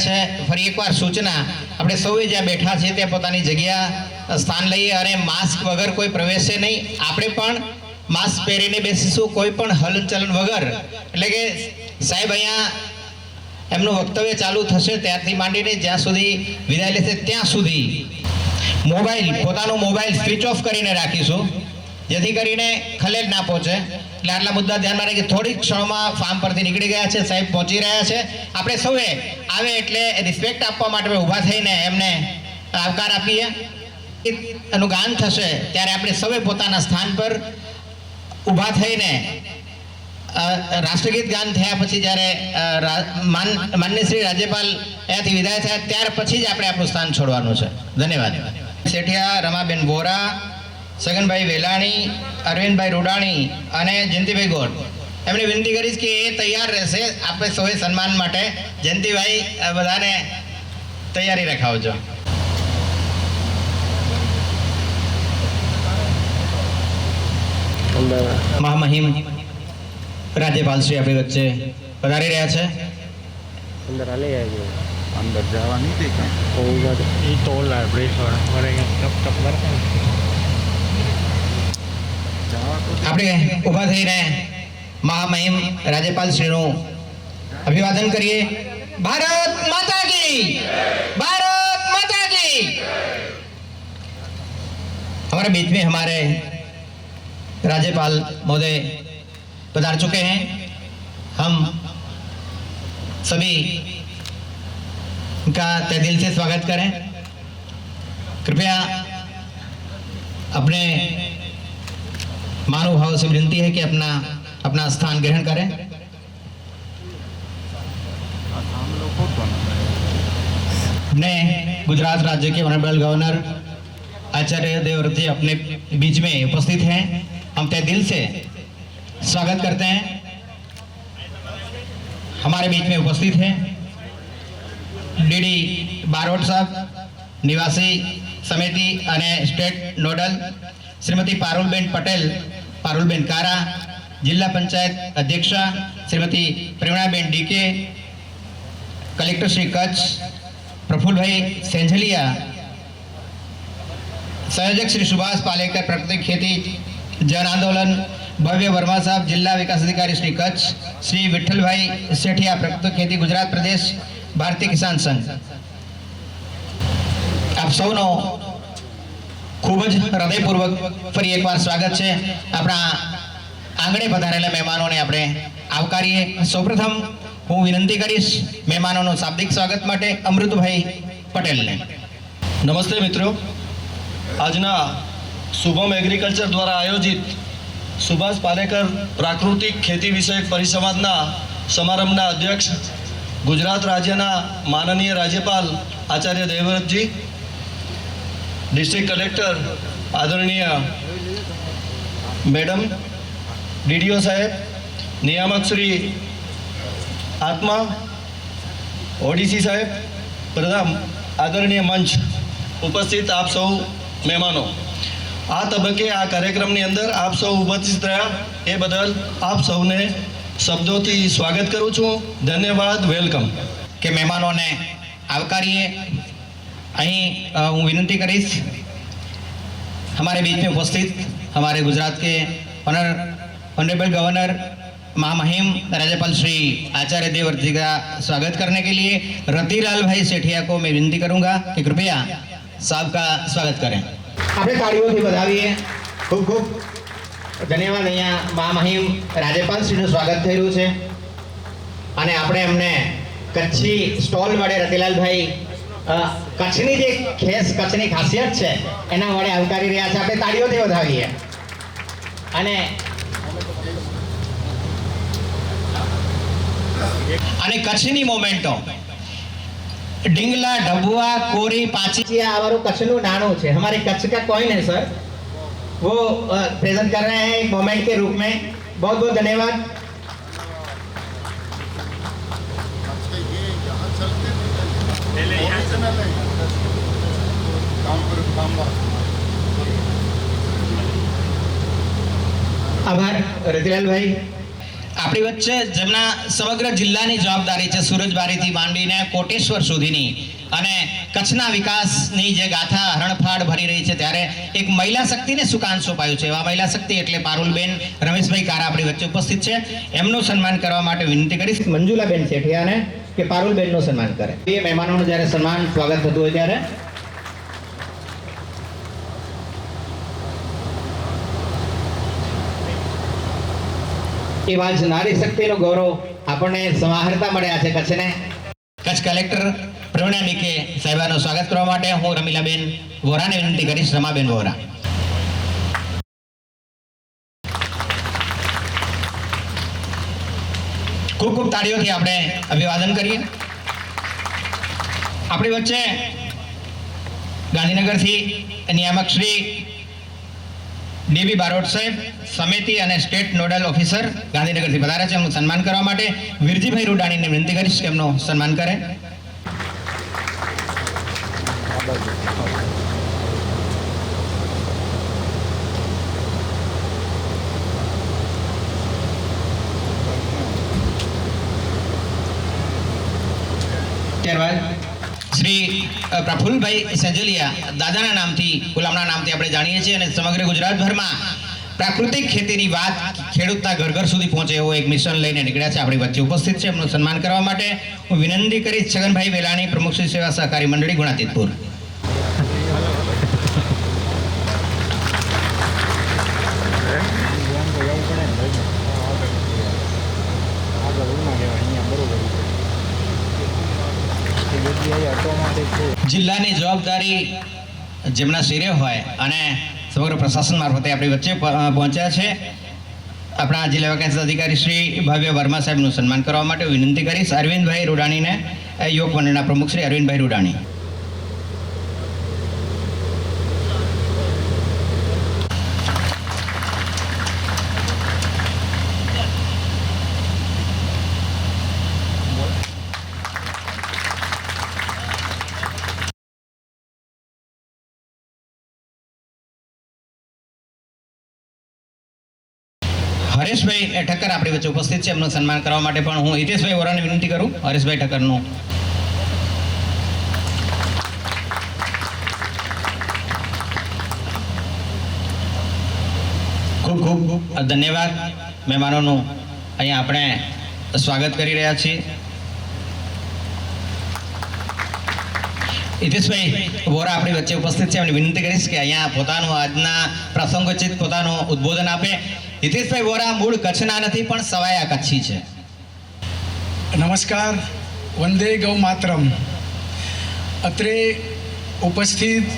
છે ફરી એકવાર સૂચના આપણે સૌએ જ્યાં બેઠા છીએ ત્યાં પોતાની જગ્યા સ્થાન લઈએ અને માસ્ક વગર કોઈ પ્રવેશે નહીં. આપણે પણ માસ્ક પહેરીને બેસીશું, કોઈ પણ હલનચલન વગર. એટલે કે સાહેબ અહીંયા એમનું વક્તવ્ય ચાલુ થશે ત્યારથી માંડીને જ્યાં સુધી વિદાય લેશે ત્યાં સુધી પોતાનો મોબાઈલ સ્વિચ ઓફ કરીને રાખીશું, જેથી કરીને ખલેલ ના પહોંચે. એટલે આટલા મુદ્દા ધ્યાનમાં રાખી થોડીક ક્ષણોમાં ફાર્મ પરથી નીકળી ગયા છે, સાહેબ પહોંચી રહ્યા છે. આપણે સૌએ આવે એટલે રિસ્પેક્ટ આપવા માટે ઊભા થઈને એમને આવકાર આપીએ. એનું ગાન થશે ત્યારે આપણે સૌએ પોતાના સ્થાન પર ઊભા થઈને રાષ્ટ્રગીત ગાન થયા પછી જ્યારે માન્ય શ્રી રાજ્યપાલ અહીંયાથી વિદાય થયા ત્યાર પછી જ આપણે આપણું સ્થાન છોડવાનું છે. ધન્યવાદ. શેઠિયા, રમાબેન વોરા, સગનભાઈ વેલાણી, અરવિંદભાઈ રૂડાણી અને જયંતિભાઈ ગોર, એમને વિનંતી કરીશ કે એ તૈયાર રહેશે. આપણે સૌએ સન્માન માટે જયંતિભાઈ બધાને તૈયારી રખાવજો. મહામહિમ રાજ્યપાલ શ્રી આપણી વચ્ચે પધારી રહ્યા છે. અંદર હાલે આવજો. અંદર જવા નહીં દેખાય. એ ટોલ આ બ્રેક વાળા ટપ ટપ મારતા આપણે ઊભા થઈને મહામહિમ રાજ્યપાલ શ્રીનું અભિવાદન કરીએ. ભારત માતા કી, भारत माता की. हमारे बीच में हमारे राज्यपाल महोदय पधार चुके हैं. हम सभी का तहे दिल से स्वागत करें. कृपया अपने महानुभाव से विनती है कि अपना स्थान ग्रहण करें. अपने गुजरात राज्य के ऑनरेबल गवर्नर आचार्य देवव्रत जी अपने बीच में उपस्थित हैं. हम तहे दिल से स्वागत करते हैं. हमारे बीच में उपस्थित हैं डीडी बारोट साहब, निवासी समिति અને સ્ટેટ નોડલ શ્રીમતી પારુલબેન પટેલ, પારુલબેન કારા, જિલ્લા પંચાયત અધ્યક્ષા શ્રીમતી પ્રેરણાબેન ડીકે, કલેક્ટર શ્રી કચ્છ પ્રફુલભાઈ સેંજલિયા, संयोजक श्री सुभाष पालेकर प्राकृतिक खेती जन आंदोलन भव्य वर्मा साहब, जिला विकास अधिकारी श्री कच्छ, श्री विठल भाई सेठिया प्राकृतिक खेती गुजरात प्रदेश भारतीय किसान संघ. आप સૌનો ખૂબ જ હૃદયપૂર્વક ફરી એકવાર સ્વાગત છે. આપણા આંગણે પધારેલા મહેમાનોને આપણે આવકારીએ. સૌપ્રથમ હું વિનંતી કરીશ મહેમાનોનું શાબ્દિક સ્વાગત માટે અમૃતભાઈ પટેલને. નમસ્તે મિત્રો. આજના શુભમ એગ્રીકલ્ચર દ્વારા આયોજિત સુભાષ પાલેકર પ્રાકૃતિક ખેતી વિષયક પરિસંવાદના સમારંભના અધ્યક્ષ ગુજરાત રાજ્યના માનનીય રાજ્યપાલ આચાર્ય દેવવ્રતજી, ડિસ્ટ્રિક્ટ કલેક્ટર આદરણીય મેડમ, ડીડીઓ સાહેબ, નિયામક શ્રી આત્મા, ઓડીસી સાહેબ, પ્રધાન, આદરણીય મંચ, ઉપસ્થિત આપ સૌ મહેમાનો, આ તબક્કે આ કાર્યક્રમની અંદર આપ સૌ ઉપસ્થિત રહ્યા એ બદલ આપ સૌને શબ્દોથી સ્વાગત કરું છું. ધન્યવાદ. વેલકમ. કે મહેમાનોને આવકારીએ. અહીં હું विनती करीश हमारे बीच में उपस्थित हमारे गुजरात के ऑनरेबल गवर्नर महामहिम राज्यपाल श्री आचार्य देवव्रत जी का स्वागत करने के लिए रतिलाल भाई सेठिया को मैं विनती करूंगा कि कृपया साहब का स्वागत करें. આપણે તાળીઓથી વધાવીએ. ખૂબ ખૂબ ધન્યવાદ. અહીંયા મહામહિમ રાજ્યપાલ શ્રીનું સ્વાગત થઈ રહ્યું છે અને આપણે એમને કચ્છી સ્ટોલ વડે રતિલાલભાઈ કચ્છની જે કચ્છની ખાસિયત છે એના વડે આવકારી રહ્યા છે. આપણે તાળીઓથી વધાવીએ. અને કચ્છની મોમેન્ટો ढिंगला, ढबुआ, कोरी, पाची, हमारे कच्छ नाणु है. हमारे कच्छ का कॉइन है सर, वो प्रेजेंट कर रहे हैं एक मोमेंट के रूप में. बहुत बहुत धन्यवाद. आभार रतिलाल भाई. આપણી વચ્ચે જેમના સમગ્ર જિલ્લાની જવાબદારી છે, સુરજબારીથી માંડીને કોટેશ્વર સુધીની અને કચ્છના વિકાસની જે ગાથા હરણફાળ ભરી રહી છે, ત્યારે એક મહિલા શક્તિને સુકાન સોંપાયું છે. એવા મહિલા શક્તિ એટલે પારુલબેન રમેશભાઈ કારા આપણી વચ્ચે ઉપસ્થિત છે. એમનું સન્માન કરવા માટે વિનંતી કરીશ મંજુલાબેન શેઠિયાને કે પારુલબેનનું સન્માન કરે. એ મહેમાનોનું જ્યારે સન્માન સ્વાગત થતું હોય ત્યારે એવા જ નારી શક્તિનું ગૌરવ આપણને સમાહરતા મળ્યા છે કચ્છને. કચ્છ કલેક્ટર પ્રવીણા ડીકે સાહેબાનું સ્વાગત કરવા માટે હું રમીલાબેન વોરાને વિનંતી કરીશ. રમાબેન વોરા. ખૂબ ખૂબ તાળીઓથી આપણે અભિવાદન કરીએ. આપણી વચ્ચે ગાંધીનગરથી નિયામક શ્રી ડીબી બારોટ સાહેબ, સમિતિ અને સ્ટેટ નોડલ ઓફિસર ગાંધીનગરથી પધાર્યા છે. એમનું સન્માન કરવા માટે વીરજીભાઈ રૂડાણીને વિનંતી કરીશ કે એમનું સન્માન કરે. ત્યારબાદ શ્રી પ્રફુલભાઈ સેજલિયા, દાદાના નામથી, ગુલામના નામથી આપણે જાણીએ છીએ અને સમગ્ર ગુજરાતભરમાં પ્રાકૃતિક ખેતીની વાત ખેડૂતના ઘર ઘર સુધી પહોંચે એવો એક મિશન લઈને નીકળ્યા છે, આપણી વચ્ચે ઉપસ્થિત છે. એમનું સન્માન કરવા માટે હું વિનંતી કરીશ છગનભાઈ વેલાણી, પ્રમુખ શ્રી સેવા સહકારી મંડળી ગુણાતીતપુર. જિલ્લાની જવાબદારી જેમના શિરે હોય અને સમગ્ર પ્રશાસન મારફતે આપણી વચ્ચે પહોંચ્યા છે આપણા જિલ્લા વિકાસ અધિકારી શ્રી ભવ્ય વર્મા સાહેબનું સન્માન કરવા માટે વિનંતી કરીશ અરવિંદભાઈ રૂડાણીને, યોગ મંડળના પ્રમુખ શ્રી અરવિંદભાઈ રૂડાણી. હરેશભાઈ ઠક્કર આપણી વચ્ચે ઉપસ્થિત છે. એમનું સન્માન કરવા માટે પણ હું હિતેશભાઈ વોરાને વિનંતી કરું. હરેશભાઈ ઠક્કરનું ખૂબ ખૂબ ધન્યવાદ. મહેમાનોનું અહીંયા આપણે સ્વાગત કરી રહ્યા છીએ. હિતેશભાઈ વોરા આપણી વચ્ચે ઉપસ્થિત છે. એમને વિનંતી કરીશ કે અહીંયા પોતાનું આજના પ્રસંગોચિત પોતાનું ઉદ્બોધન આપે. હિતેશભાઈ વોરા મૂળ કચ્છના નથી પણ સવાયા કચ્છી છે. નમસ્કાર, વંદે ગૌ માતરમ. અત્રે ઉપસ્થિત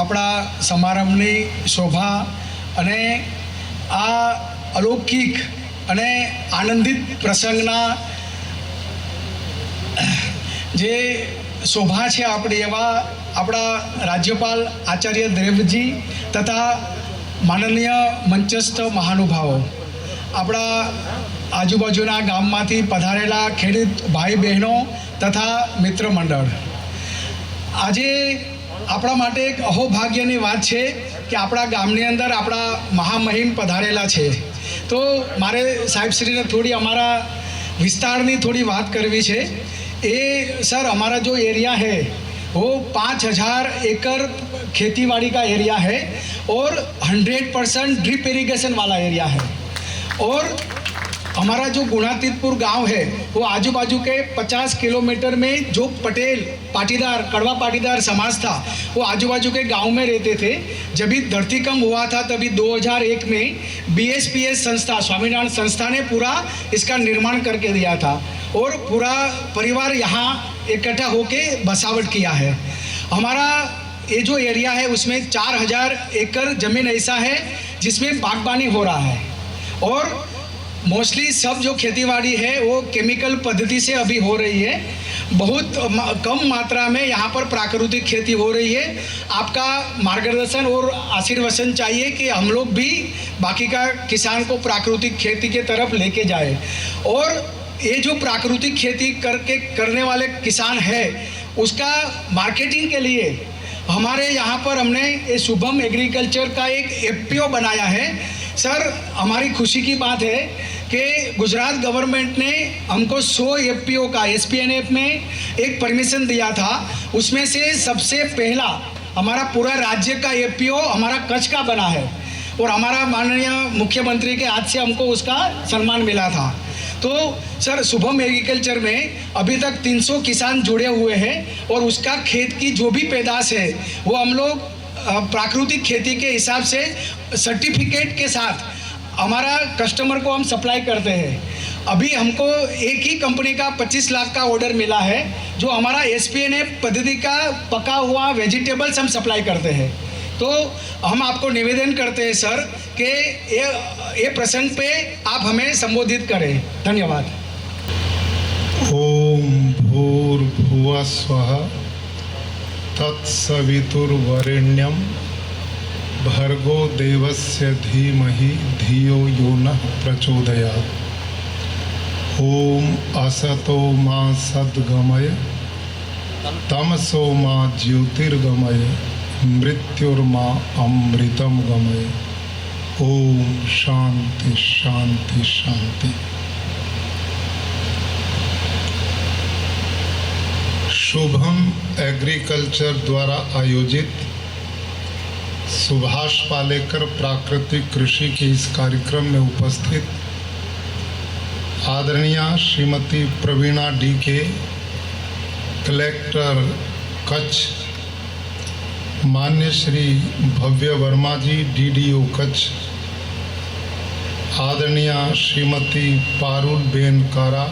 આપણા સમારંભની શોભા અને આ અલૌકિક અને આનંદિત પ્રસંગના જે શોભા છે આપણી, એવા આપણા રાજ્યપાલ આચાર્ય દેવજી તથા માનનીય મંચસ્થ મહાનુભાવો, આપણા આજુબાજુના ગામમાંથી પધારેલા ખેડૂત ભાઈ બહેનો તથા મિત્ર મંડળ, આજે આપણા માટે એક અહોભાગ્યની વાત છે કે આપણા ગામની અંદર આપણા મહામહિમ પધારેલા છે. તો મારે સાહેબશ્રીને થોડી અમારા વિસ્તારની થોડી વાત કરવી છે. એ સર, हमारा जो एरिया है वो 5000 एकड़ खेतीबाड़ी का एरिया है और 100% ड्रिप इरिगेशन वाला एरिया है. और हमारा जो गुणातीतपुर गांव है वो आजू बाजू के 50 किलोमीटर में जो पटेल पाटीदार, कड़वा पाटीदार समाज था, वो आजू बाजू के गांव में रहते थे. जब भी धरतीकंप हुआ था तभी 2001 में BSPS संस्था, स्वामीनारायण संस्था ने पूरा इसका निर्माण करके दिया था और पूरा परिवार यहाँ इकट्ठा होके बसावट किया है. हमारा ये जो एरिया है उसमें 4000 एकड़ ज़मीन ऐसा है जिसमें बागबानी हो रहा है और मोस्टली सब जो खेतीबाड़ी है वो केमिकल पद्धति से अभी हो रही है. बहुत कम मात्रा में यहाँ पर प्राकृतिक खेती हो रही है. आपका मार्गदर्शन और आशीर्वचन चाहिए कि हम लोग भी बाकी का किसान को प्राकृतिक खेती के तरफ लेके जाए. और ये जो प्राकृतिक खेती करने वाले किसान है उसका मार्केटिंग के लिए हमारे यहाँ पर हमने ये शुभम एग्रीकल्चर का एक FPO बनाया है. सर हमारी खुशी की बात है कि गुजरात गवर्नमेंट ने हमको 100 एफपीओ का एसपीएनएफ में एक परमिशन दिया था। उसमें से सबसे पहला हमारा पूरा राज्य का एफपीओ हमारा कच्छ का बना है और हमारा माननीय मुख्यमंत्री के हाथ से हमको उसका सम्मान मिला था। तो सर शुभम एग्रीकल्चर में अभी तक 300 किसान जुड़े हुए हैं और उसका खेत की जो भी पैदाश है वो हम लोग प्राकृतिक खेती के हिसाब से सर्टिफिकेट के साथ हमारा कस्टमर को हम सप्लाई करते हैं। अभी हमको एक ही कंपनी का 25 लाख का ऑर्डर मिला है जो हमारा एसपीएनएफ पद्धति का पका हुआ वेजिटेबल्स हम सप्लाई करते हैं। तो हम आपको निवेदन करते हैं सर कि ये प्रसंग पे आप हमें संबोधित करें। धन्यवाद। ओम भूर्भुवः स्वः तत्सवितुर्वरेण्यं भर्गो देवस्य धीमहि धियो यो नः प्रचोदयात्। ओम असतो मा सद्गमय तमसो मा ज्योतिर्गमय मृत्युर्मा अमृतं गमय। ओम शांति शांति शांति। शुभम एग्रीकल्चर द्वारा आयोजित सुभाष पालेकर प्राकृतिक कृषि के इस कार्यक्रम में उपस्थित आदरणीय श्रीमती प्रवीणा डी के, कलेक्टर कच्छ, मान्य श्री भव्य वर्मा जी डीडीओ कच्छ, आदरणीय श्रीमती पारुल बेन कारा,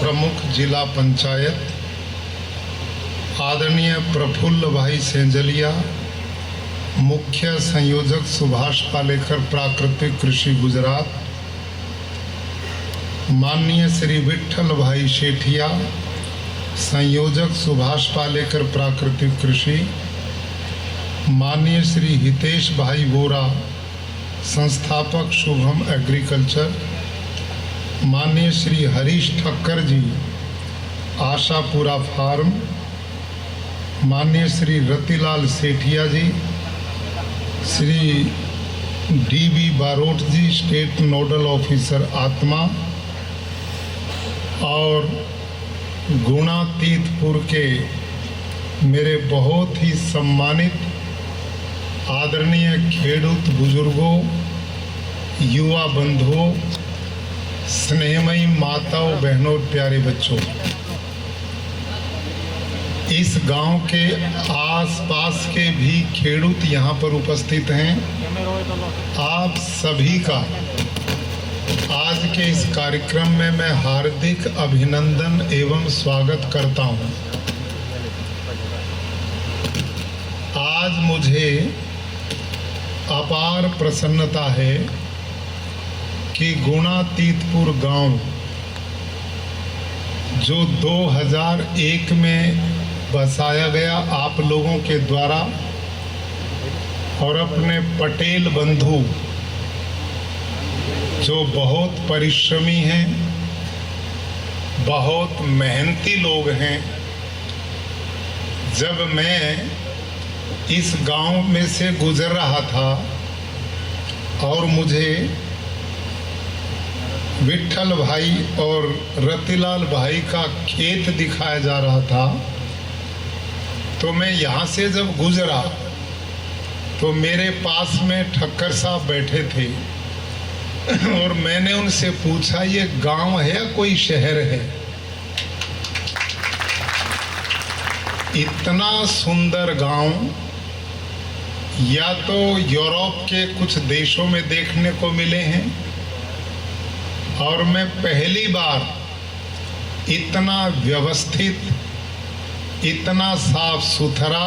प्रमुख जिला पंचायत, आदरणीय प्रफुल्ल भाई सेंजलिया, मुख्य संयोजक सुभाष पालेकर प्राकृतिक कृषि गुजरात, माननीय श्री विठल भाई शेठिया, संयोजक सुभाष पालेकर प्राकृतिक कृषि, माननीय श्री हितेश भाई वोरा, संस्थापक शुभम एग्रीकल्चर, माननीय श्री हरीश ठक्कर जी, आशापुरा फार्म, माननीय श्री रतिलाल सेठिया जी, श्री डीबी बारोट जी, स्टेट नोडल ऑफिसर आत्मा, और गुणातीतपुर के मेरे बहुत ही सम्मानित आदरणीय खेडूत बुजुर्गों, युवा बंधुओं, स्नेहमयी माताओं, बहनों, प्यारे बच्चों, इस गांव के आसपास के भी खेडूत यहाँ पर उपस्थित हैं। आप सभी का आज के इस कार्यक्रम में मैं हार्दिक अभिनंदन एवं स्वागत करता हूँ। आज मुझे अपार प्रसन्नता है कि गुणातीतपुर गांव जो 2001 में बसाया गया आप लोगों के द्वारा और अपने पटेल बंधु जो बहुत परिश्रमी हैं, बहुत मेहनती लोग हैं, जब मैं इस गांव में से गुजर रहा था और मुझे विठल भाई और रतिलाल भाई का खेत दिखाया जा रहा था, तो मैं यहाँ से जब गुजरा तो मेरे पास में ठक्कर साहब बैठे थे और मैंने उनसे पूछा, ये गांव है या कोई शहर है? इतना सुंदर गांव या तो यूरोप के कुछ देशों में देखने को मिले हैं, और मैं पहली बार इतना व्यवस्थित, इतना साफ सुथरा,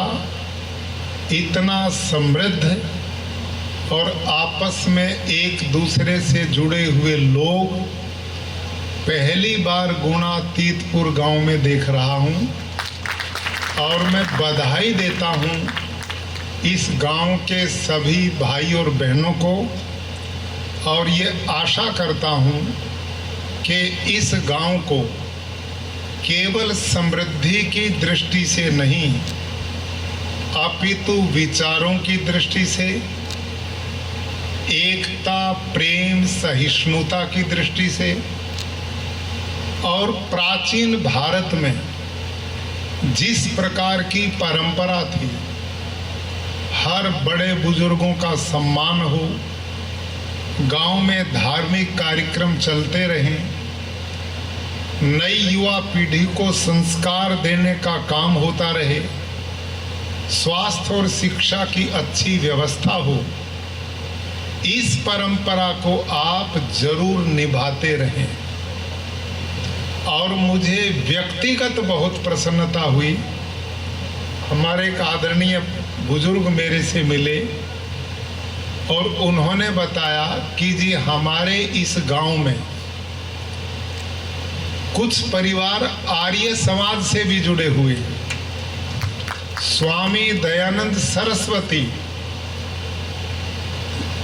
इतना समृद्ध और आपस में एक दूसरे से जुड़े हुए लोग पहली बार गुणातीतपुर गांव में देख रहा हूं। और मैं बधाई देता हूं इस गांव के सभी भाई और बहनों को, और ये आशा करता हूं कि इस गांव को केवल समृद्धि की दृष्टि से नहीं, अपितु विचारों की दृष्टि से, एकता, प्रेम, सहिष्णुता की दृष्टि से और प्राचीन भारत में जिस प्रकार की परंपरा थी, हर बड़े बुजुर्गों का सम्मान हो, गांव में धार्मिक कार्यक्रम चलते रहें, नई युवा पीढ़ी को संस्कार देने का काम होता रहे, स्वास्थ्य और शिक्षा की अच्छी व्यवस्था हो, इस परंपरा को आप जरूर निभाते रहें। और मुझे व्यक्तिगत बहुत प्रसन्नता हुई। हमारे एक आदरणीय बुजुर्ग मेरे से मिले और उन्होंने बताया कि जी हमारे इस गांव में कुछ परिवार आर्य समाज से भी जुड़े हुए हैं। स्वामी दयानंद सरस्वती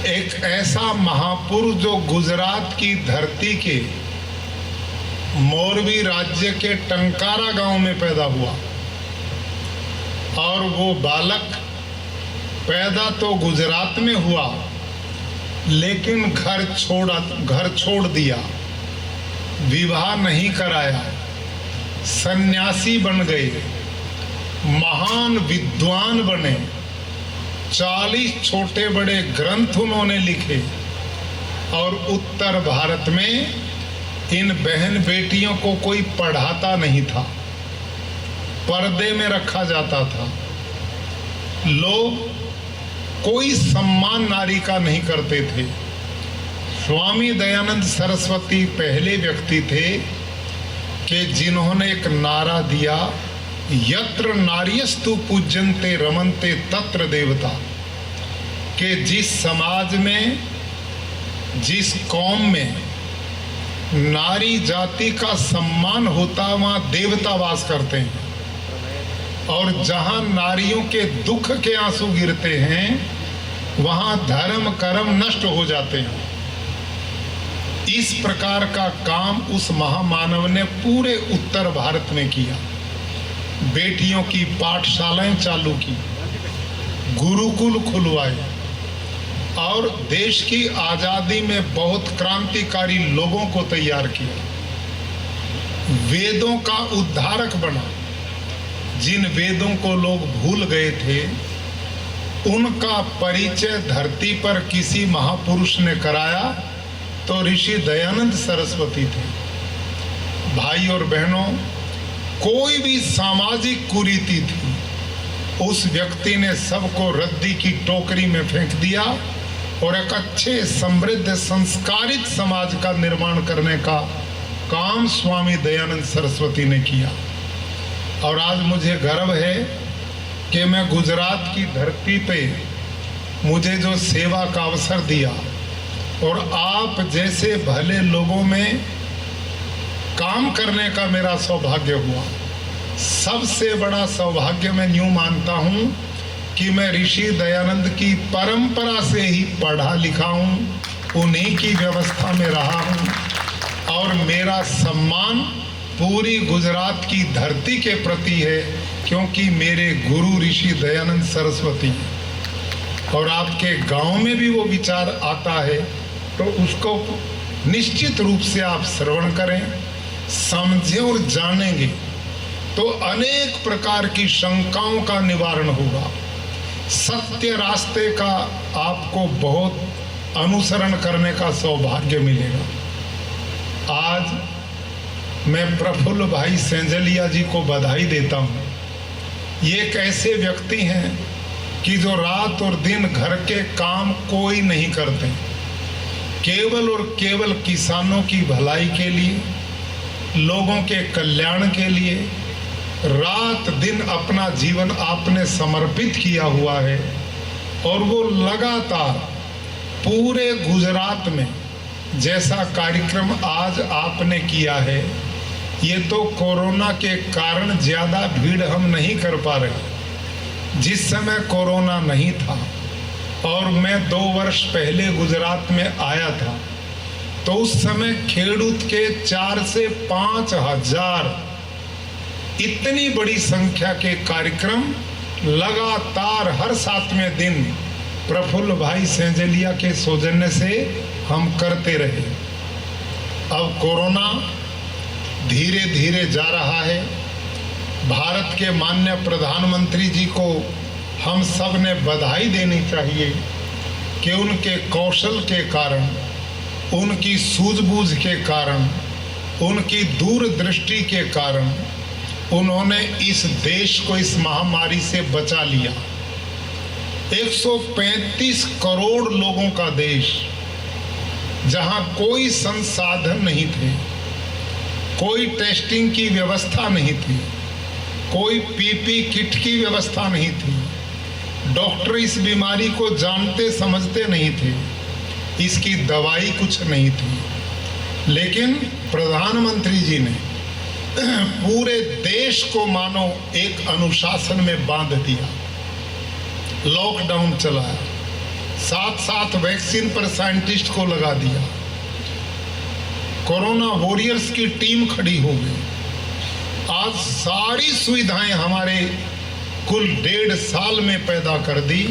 एक ऐसा महापुरुष जो गुजरात की धरती के मोरबी राज्य के टंकारा गांव में पैदा हुआ और वो बालक पैदा तो गुजरात में हुआ लेकिन घर छोड़ दिया, विवाह नहीं कराया, सन्यासी बन गए, महान विद्वान बने, 40 छोटे बड़े ग्रंथ उन्होंने लिखे और उत्तर भारत में इन बहन बेटियों को कोई पढ़ाता नहीं था, पर्दे में रखा जाता था। लोग कोई सम्मान नारी का नहीं करते थे। स्वामी दयानंद सरस्वती पहले व्यक्ति थे कि जिन्होंने एक नारा दिया, यत्र नार्यस्तु पूज्यन्ते रमन्ते तत्र देवता, कि जिस समाज में, जिस कौम में नारी जाति का सम्मान होता वहाँ देवता वास करते हैं और जहाँ नारियों के दुख के आंसू गिरते हैं वहाँ धर्म कर्म नष्ट हो जाते हैं। इस प्रकार का काम उस महामानव ने पूरे उत्तर भारत में किया। बेटियों की पाठशालाएं चालू की, गुरुकुल खुलवाए और देश की आजादी में बहुत क्रांतिकारी लोगों को तैयार किया। वेदों का उद्धारक बना। जिन वेदों को लोग भूल गए थे उनका परिचय धरती पर किसी महापुरुष ने कराया तो ऋषि दयानंद सरस्वती थे। भाई और बहनों, कोई भी सामाजिक कुरीति थी, उस व्यक्ति ने सबको रद्दी की टोकरी में फेंक दिया और एक अच्छे समृद्ध संस्कारित समाज का निर्माण करने का काम स्वामी दयानंद सरस्वती ने किया। और आज मुझे गर्व है कि मैं गुजरात की धरती पे मुझे जो सेवा का अवसर दिया और आप जैसे भले लोगों में काम करने का मेरा सौभाग्य हुआ। सबसे बड़ा सौभाग्य मैं यूं मानता हूं कि मैं ऋषि दयानंद की परंपरा से ही पढ़ा लिखा हूं, उन्हीं की व्यवस्था में रहा हूं और मेरा सम्मान पूरी गुजरात की धरती के प्रति है क्योंकि मेरे गुरु ऋषि दयानंद सरस्वती हैं। और आपके गांव में भी वो विचार आता है तो उसको निश्चित रूप से आप श्रवण करें, समझें और जानेंगे तो अनेक प्रकार की शंकाओं का निवारण होगा। सत्य रास्ते का आपको बहुत अनुसरण करने का सौभाग्य मिलेगा। आज मैं प्रफुल्ल भाई सेंजलिया जी को बधाई देता हूँ। ये एक ऐसे व्यक्ति हैं कि जो रात और दिन घर के काम कोई नहीं करते, केवल और केवल किसानों की भलाई के लिए, लोगों के कल्याण के लिए रात दिन अपना जीवन आपने समर्पित किया हुआ है। और वो लगातार पूरे गुजरात में जैसा कार्यक्रम आज आपने किया है, ये तो कोरोना के कारण ज़्यादा भीड़ हम नहीं कर पा रहे। जिस समय कोरोना नहीं था और मैं 2 वर्ष पहले गुजरात में आया था तो उस समय खेड़ूत के 4 से 5 हजार इतनी बड़ी संख्या के कार्यक्रम लगातार हर 7वें दिन प्रफुल्ल भाई सेंजलिया के सौजन्य से हम करते रहे। अब कोरोना धीरे धीरे जा रहा है। भारत के माननीय प्रधानमंत्री जी को हम सब ने बधाई देनी चाहिए कि उनके कौशल के कारण, उनकी सूझबूझ के कारण, उनकी दूरदृष्टि के कारण उन्होंने इस देश को इस महामारी से बचा लिया। 135 करोड़ लोगों का देश, जहां कोई संसाधन नहीं थे, कोई टेस्टिंग की व्यवस्था नहीं थी, कोई पीपी किट की व्यवस्था नहीं थी, डॉक्टर इस बीमारी को जानते समझते नहीं थे, इसकी दवाई कुछ नहीं थी, लेकिन प्रधानमंत्री जी ने पूरे देश को मानो एक अनुशासन में बांध दिया। लॉकडाउन चलाया, साथ साथ वैक्सीन पर साइंटिस्ट को लगा दिया, कोरोना वॉरियर्स की टीम खड़ी हो गई। आज सारी सुविधाएं हमारे कुल 1.5 साल में पैदा कर दी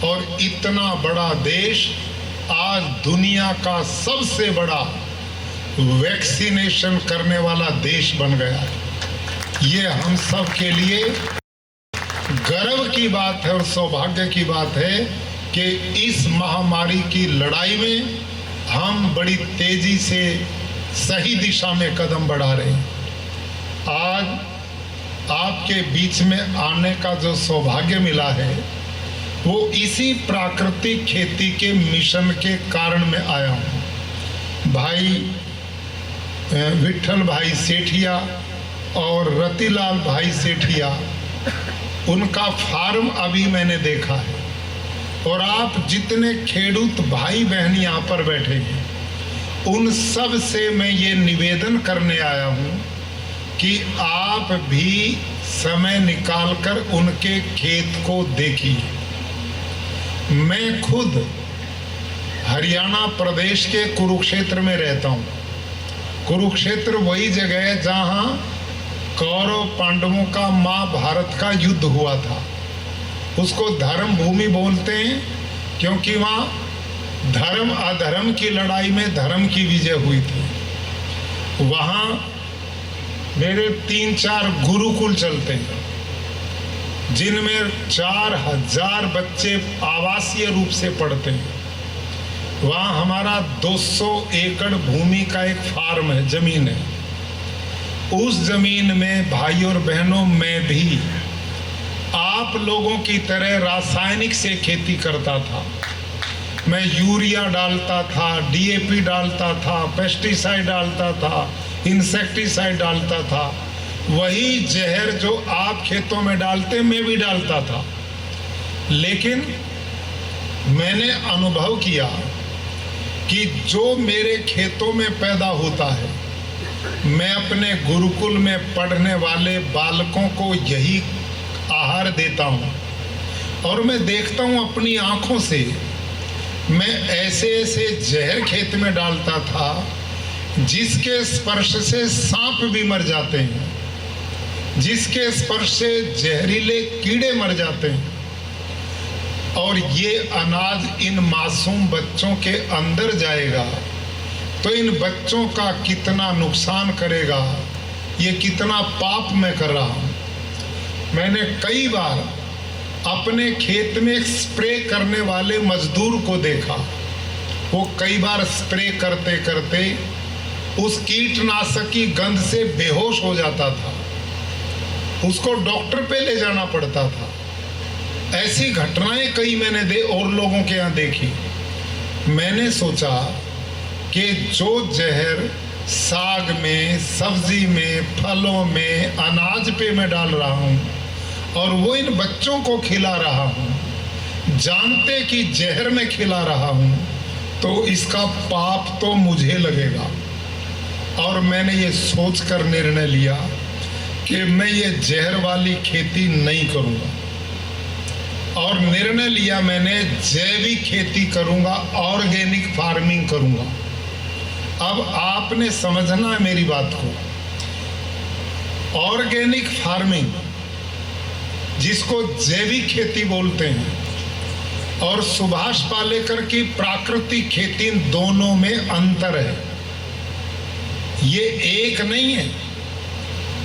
और इतना बड़ा देश आज दुनिया का सबसे बड़ा वैक्सीनेशन करने वाला देश बन गया है। ये हम सब के लिए गर्व की बात है और सौभाग्य की बात है कि इस महामारी की लड़ाई में हम बड़ी तेजी से सही दिशा में कदम बढ़ा रहे हैं। आज आपके बीच में आने का जो सौभाग्य मिला है वो इसी प्राकृतिक खेती के मिशन के कारण मैं आया हूँ। भाई विठल भाई सेठिया और रतिलाल भाई सेठिया, उनका फार्म अभी मैंने देखा है और आप जितने खेडूत भाई बहन यहाँ पर बैठे हैं उन सब से मैं ये निवेदन करने आया हूँ कि आप भी समय निकालकर उनके खेत को देखिए। मैं खुद हरियाणा प्रदेश के कुरुक्षेत्र में रहता हूँ। कुरुक्षेत्र वही जगह है जहाँ कौरव पांडवों का महाभारत का युद्ध हुआ था। उसको धर्म भूमि बोलते हैं क्योंकि वहाँ धर्म अधर्म की लड़ाई में धर्म की विजय हुई थी। वहाँ मेरे 3-4 गुरुकुल चलते हैं जिनमें 4000 बच्चे आवासीय रूप से पढ़ते हैं। वहाँ हमारा 200 एकड़ भूमि का एक फार्म है, जमीन है। उस जमीन में भाई और बहनों मैं भी आप लोगों की तरह रासायनिक से खेती करता था। मैं यूरिया डालता था, डीएपी डालता था, पेस्टिसाइड डालता था, इंसेक्टिसाइड डालता था। वही जहर जो आप खेतों में डालते मैं भी डालता था। लेकिन मैंने अनुभव किया कि जो मेरे खेतों में पैदा होता है मैं अपने गुरुकुल में पढ़ने वाले बालकों को यही आहार देता हूँ। और मैं देखता हूँ अपनी आँखों से, मैं ऐसे ऐसे जहर खेत में डालता था जिसके स्पर्श से सांप भी मर जाते हैं, जिसके स्पर्श से जहरीले कीड़े मर जाते हैं। और ये अनाज इन मासूम बच्चों के अंदर जाएगा तो इन बच्चों का कितना नुकसान करेगा, ये कितना पाप मैं कर रहा हूँ। मैंने कई बार अपने खेत में स्प्रे करने वाले मजदूर को देखा, वो कई बार स्प्रे करते करते उस कीटनाशक की गंध से बेहोश हो जाता था, उसको डॉक्टर पे ले जाना पड़ता था। ऐसी घटनाएं कई मैंने और लोगों के यहाँ देखी। मैंने सोचा कि जो जहर साग में, सब्जी में, फलों में, अनाज पे मैं डाल रहा हूँ और वो इन बच्चों को खिला रहा हूँ, जानते कि जहर में खिला रहा हूँ, तो इसका पाप तो मुझे लगेगा। और मैंने ये सोचकर निर्णय लिया कि मैं ये जहर वाली खेती नहीं करूँगा और निर्णय लिया मैंने जैविक खेती करूँगा, ऑर्गेनिक फार्मिंग करूँगा। अब आपने समझना है मेरी बात को। ऑर्गेनिक फार्मिंग जिसको जैविक खेती बोलते हैं, और सुभाष पालेकर की प्राकृतिक खेती, इन दोनों में अंतर है। ये एक नहीं है।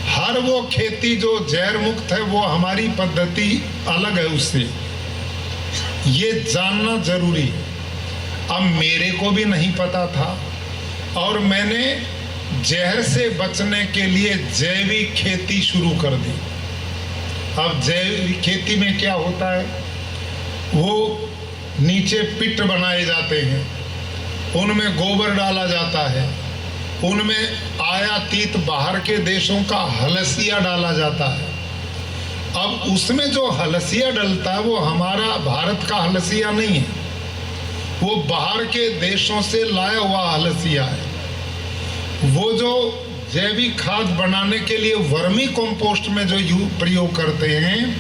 हर वो खेती जो जैर मुक्त है वो हमारी पद्धति अलग है उससे, ये जानना जरूरी है। अब मेरे को भी नहीं पता था और मैंने जहर से बचने के लिए जैविक खेती शुरू कर दी। अब जैविक खेती में क्या होता है, वो नीचे पिट बनाए जाते हैं, उनमें गोबर डाला जाता है, उनमें आयातित बाहर के देशों का हलसिया डाला जाता है। अब उसमें जो हलसिया डलता है वो हमारा भारत का हलसिया नहीं है, वो बाहर के देशों से लाया हुआ हलसिया है। वो जो जैविक खाद बनाने के लिए वर्मी कंपोस्ट में जो प्रयोग करते हैं,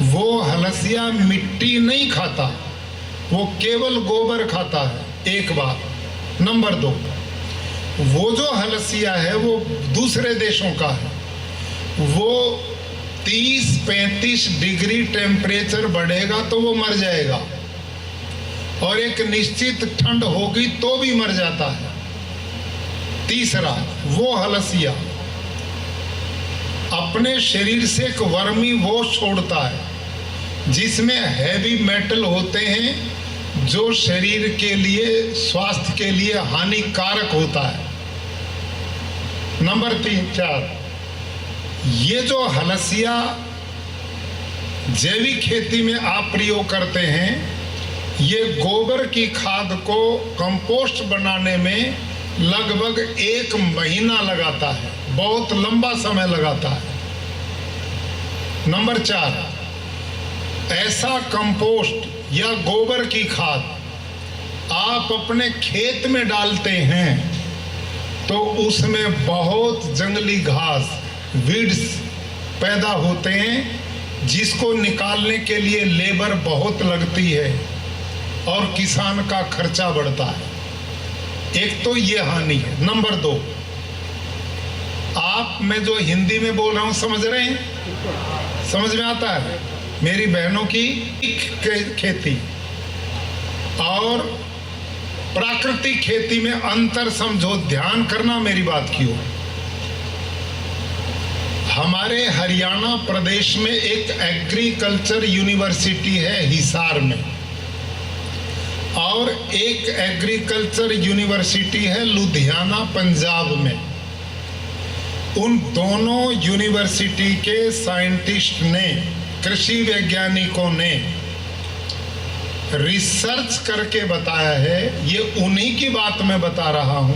वो हलसिया मिट्टी नहीं खाता, वो केवल गोबर खाता है। एक बात। नंबर 2, वो जो हलसिया है वो दूसरे देशों का है, वो 30-35 डिग्री टेम्परेचर बढ़ेगा तो वो मर जाएगा, और एक निश्चित ठंड होगी तो भी मर जाता है। तीसरा, वो हलसिया अपने शरीर से एक वर्मी वो छोड़ता है जिसमें हैवी मेटल होते हैं जो शरीर के लिए, स्वास्थ्य के लिए हानिकारक होता है। नंबर 3-4, ये जो हलसिया जैविक खेती में आप प्रयोग करते हैं, ये गोबर की खाद को कंपोस्ट बनाने में लगभग 1 महीना लगाता है, बहुत लंबा समय लगाता है। नंबर 4, ऐसा कंपोस्ट या गोबर की खाद आप अपने खेत में डालते हैं तो उसमें बहुत जंगली घास, वीड्स पैदा होते हैं, जिसको निकालने के लिए लेबर बहुत लगती है और किसान का खर्चा बढ़ता है। एक तो ये हानि है। नंबर 2, आप मैं जो हिंदी में बोल रहा हूं समझ रहे हैं, समझ में आता है? मेरी बहनों की खेती और प्राकृतिक खेती में अंतर समझो, ध्यान करना मेरी बात की हो। हमारे हरियाणा प्रदेश में एक एग्रीकल्चर यूनिवर्सिटी है हिसार में, और एक एग्रीकल्चर यूनिवर्सिटी है लुधियाना पंजाब में। उन दोनों यूनिवर्सिटी के साइंटिस्ट ने, कृषि वैज्ञानिकों ने रिसर्च करके बताया है, ये उन्हीं की बात मैं बता रहा हूं।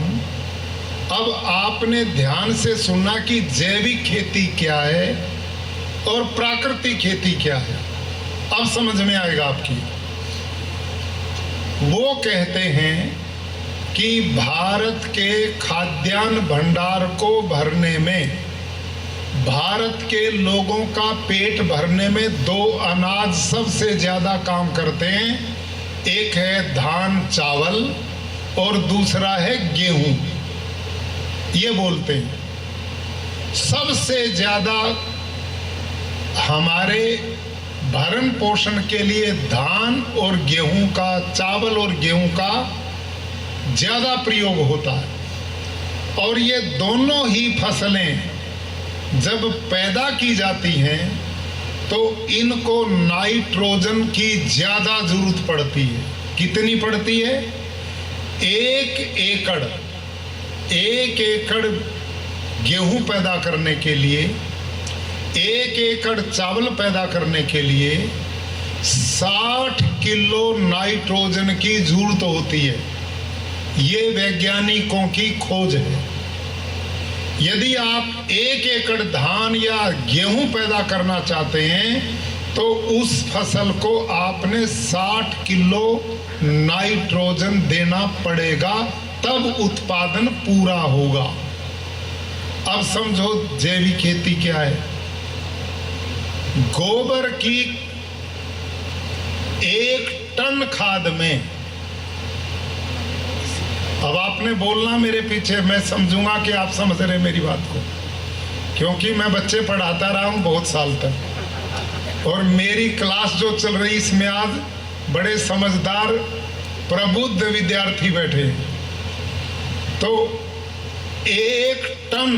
अब आपने ध्यान से सुनना कि जैविक खेती क्या है और प्राकृतिक खेती क्या है, अब समझ में आएगा आपकी। वो कहते हैं कि भारत के खाद्यान्न भंडार को भरने में, भारत के लोगों का पेट भरने में 2 अनाज सबसे ज्यादा काम करते हैं। एक है धान चावल और दूसरा है गेहूं। ये बोलते हैं सबसे ज्यादा हमारे भरण पोषण के लिए धान और गेहूं का, चावल और गेहूं का ज्यादा प्रयोग होता है। और ये दोनों ही फसलें जब पैदा की जाती हैं तो इनको नाइट्रोजन की ज्यादा जरूरत पड़ती है। कितनी पड़ती है? 1 एकड़ गेहूं पैदा करने के लिए, 1 एकड़ चावल पैदा करने के लिए 60 किलो नाइट्रोजन की जरूरत होती है। ये वैज्ञानिकों की खोज है। यदि आप 1 एकड़ धान या गेहूं पैदा करना चाहते हैं तो उस फसल को आपने 60 किलो नाइट्रोजन देना पड़ेगा, तब उत्पादन पूरा होगा। अब समझो जैविक खेती क्या है। गोबर की 1 टन खाद में, अब आपने बोलना मेरे पीछे, मैं समझूंगा कि आप समझ रहे मेरी बात को, क्योंकि मैं बच्चे पढ़ाता रहा हूं बहुत साल तक, और मेरी क्लास जो चल रही इसमें आज बड़े समझदार प्रबुद्ध विद्यार्थी बैठे हैं। तो 1 टन